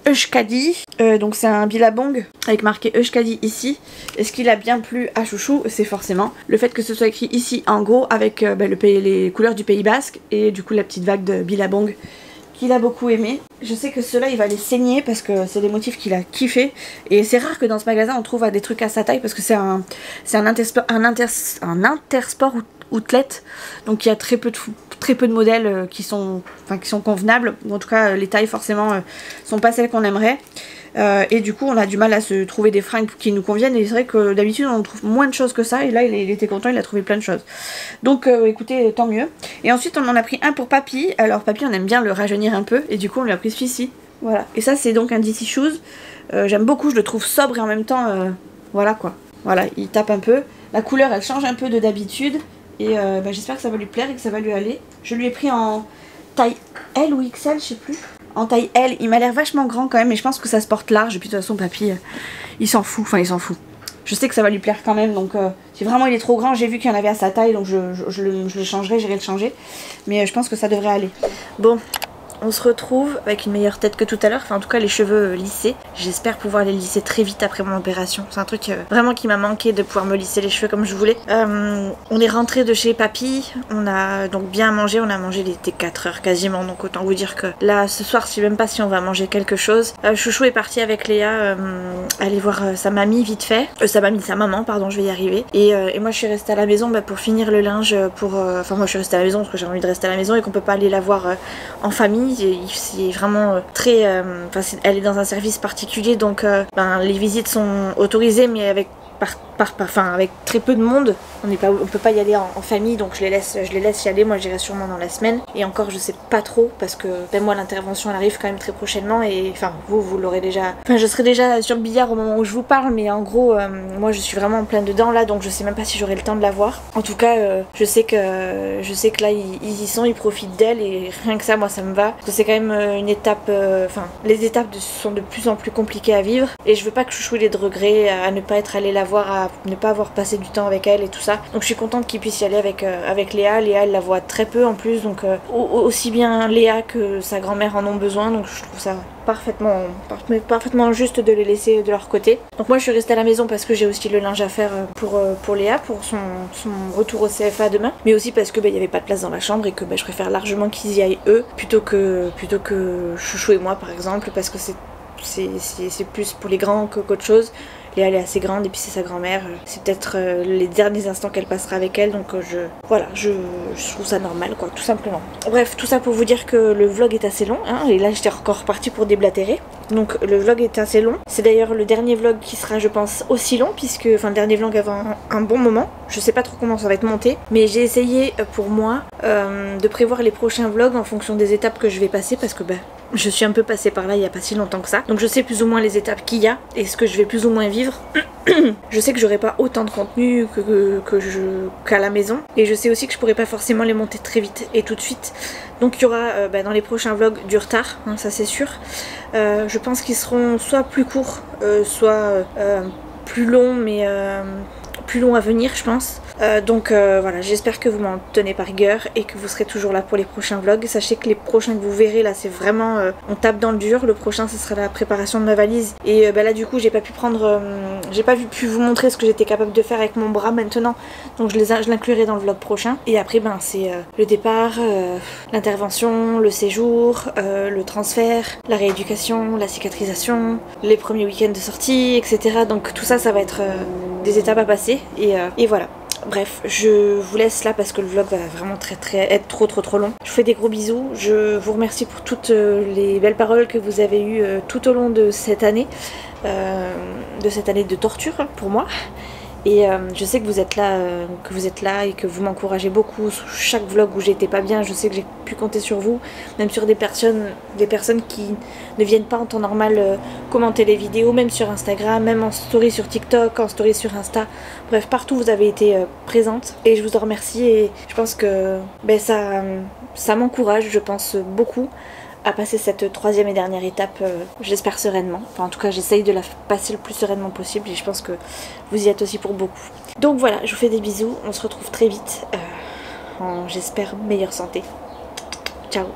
Euskadi. Donc c'est un Billabong avec marqué Euskadi ici. Et ce qui a bien plu à Chouchou, c'est forcément le fait que ce soit écrit ici en gros avec les couleurs du Pays Basque et du coup la petite vague de Billabong qu'il a beaucoup aimé. Je sais que ceux-là il va les saigner parce que c'est des motifs qu'il a kiffé et c'est rare que dans ce magasin on trouve des trucs à sa taille parce que c'est un intersport outlet, donc il y a très peu de modèles qui sont convenables, ou en tout cas les tailles forcément sont pas celles qu'on aimerait. Et du coup on a du mal à se trouver des fringues qui nous conviennent et c'est vrai que d'habitude on trouve moins de choses que ça et là il était content, il a trouvé plein de choses. Donc écoutez, tant mieux. Et ensuite on en a pris un pour papy. Alors papy on aime bien le rajeunir un peu et du coup on lui a pris celui-ci. Voilà. Et ça c'est donc un DC Shoes. J'aime beaucoup, je le trouve sobre et en même temps voilà quoi. Voilà, il tape un peu. La couleur elle change un peu de d'habitude et j'espère que ça va lui plaire et que ça va lui aller. Je lui ai pris en taille L ou XL, je sais plus. En taille L, il m'a l'air vachement grand quand même, mais je pense que ça se porte large. Et puis de toute façon, papy, il s'en fout. Enfin, il s'en fout. Je sais que ça va lui plaire quand même, donc si vraiment il est trop grand, j'ai vu qu'il y en avait à sa taille, donc je le changerai, j'irai le changer. Mais je pense que ça devrait aller. Bon, on se retrouve avec une meilleure tête que tout à l'heure. Enfin, en tout cas, les cheveux lissés. J'espère pouvoir les lisser très vite après mon opération. C'est un truc vraiment qui m'a manqué de pouvoir me lisser les cheveux comme je voulais. On est rentré de chez papy. On a donc bien mangé. On a mangé, il était 4 heures quasiment. Donc autant vous dire que là, ce soir, je sais même pas si on va manger quelque chose. Chouchou est parti avec Léa aller voir sa mamie vite fait. Sa maman, pardon, je vais y arriver. Et moi, je suis restée à la maison pour finir le linge. Enfin, moi, je suis restée à la maison parce que j'ai envie de rester à la maison et qu'on peut pas aller la voir en famille. famille, c'est vraiment très... elle est dans un service particulier, donc les visites sont autorisées, mais avec avec très peu de monde. On peut pas y aller en famille, donc je les laisse y aller. Moi j'irai sûrement dans la semaine, et encore je sais pas trop parce que moi l'intervention elle arrive quand même très prochainement, et vous l'aurez déjà, je serai déjà sur le billard au moment où je vous parle, mais en gros moi je suis vraiment en plein dedans là, donc je sais même pas si j'aurai le temps de la voir. En tout cas je sais que là ils y sont, ils profitent d'elle, et rien que ça moi ça me va, parce que c'est quand même une étape, les étapes sont de plus en plus compliquées à vivre, et je veux pas que Chouchou ait de regrets à ne pas être allé la voir, à ne pas avoir passé du temps avec elle et tout ça. Donc je suis contente qu'il puisse y aller avec Léa. Léa elle la voit très peu en plus, donc aussi bien Léa que sa grand-mère en ont besoin, donc je trouve ça parfaitement juste de les laisser de leur côté. Donc moi je suis restée à la maison parce que j'ai aussi le linge à faire pour Léa, pour son retour au CFA demain, mais aussi parce que il y avait pas de place dans la chambre, et que je préfère largement qu'ils y aillent eux plutôt que Chouchou et moi par exemple, parce que c'est plus pour les grands qu'autre chose. Léa elle est assez grande, et puis c'est sa grand-mère, c'est peut-être les derniers instants qu'elle passera avec elle, donc je trouve ça normal quoi, tout simplement. Bref, tout ça pour vous dire que le vlog est assez long, hein, et là j'étais encore repartie pour déblatérer. Donc le vlog est assez long, c'est d'ailleurs le dernier vlog qui sera je pense aussi long, puisque le dernier vlog avant un bon moment. Je sais pas trop comment ça va être monté, mais j'ai essayé pour moi de prévoir les prochains vlogs en fonction des étapes que je vais passer, parce que je suis un peu passée par là il y a pas si longtemps que ça, donc je sais plus ou moins les étapes qu'il y a et ce que je vais plus ou moins vivre. Je sais que j'aurai pas autant de contenu qu'à la maison, et je sais aussi que je pourrai pas forcément les monter très vite et tout de suite, donc il y aura dans les prochains vlogs du retard, hein, ça c'est sûr. Je pense qu'ils seront soit plus courts, soit plus longs, mais plus longs à venir je pense. Donc voilà, j'espère que vous m'en tenez par rigueur et que vous serez toujours là pour les prochains vlogs. Sachez que les prochains que vous verrez là, c'est vraiment on tape dans le dur. Le prochain ce sera la préparation de ma valise, et là du coup j'ai pas pu pu vous montrer ce que j'étais capable de faire avec mon bras maintenant, donc je l'inclurai dans le vlog prochain. Et après c'est le départ, l'intervention, le séjour, le transfert, la rééducation, la cicatrisation, les premiers week-ends de sortie, etc. Donc tout ça va être des étapes à passer, et voilà. Bref, je vous laisse là parce que le vlog va vraiment être trop long. Je vous fais des gros bisous, je vous remercie pour toutes les belles paroles que vous avez eues tout au long de cette année de torture pour moi. Et je sais que vous êtes là, et que vous m'encouragez beaucoup sur chaque vlog où j'étais pas bien. Je sais que j'ai pu compter sur vous, même sur des personnes qui ne viennent pas en temps normal commenter les vidéos, même sur Instagram, même en story sur TikTok, en story sur Insta. Bref, partout vous avez été présente, et je vous en remercie, et je pense que ça m'encourage, je pense beaucoup, à passer cette troisième et dernière étape, j'espère sereinement. Enfin en tout cas j'essaye de la passer le plus sereinement possible, et je pense que vous y êtes aussi pour beaucoup. Donc voilà, je vous fais des bisous, on se retrouve très vite, en j'espère meilleure santé. Ciao.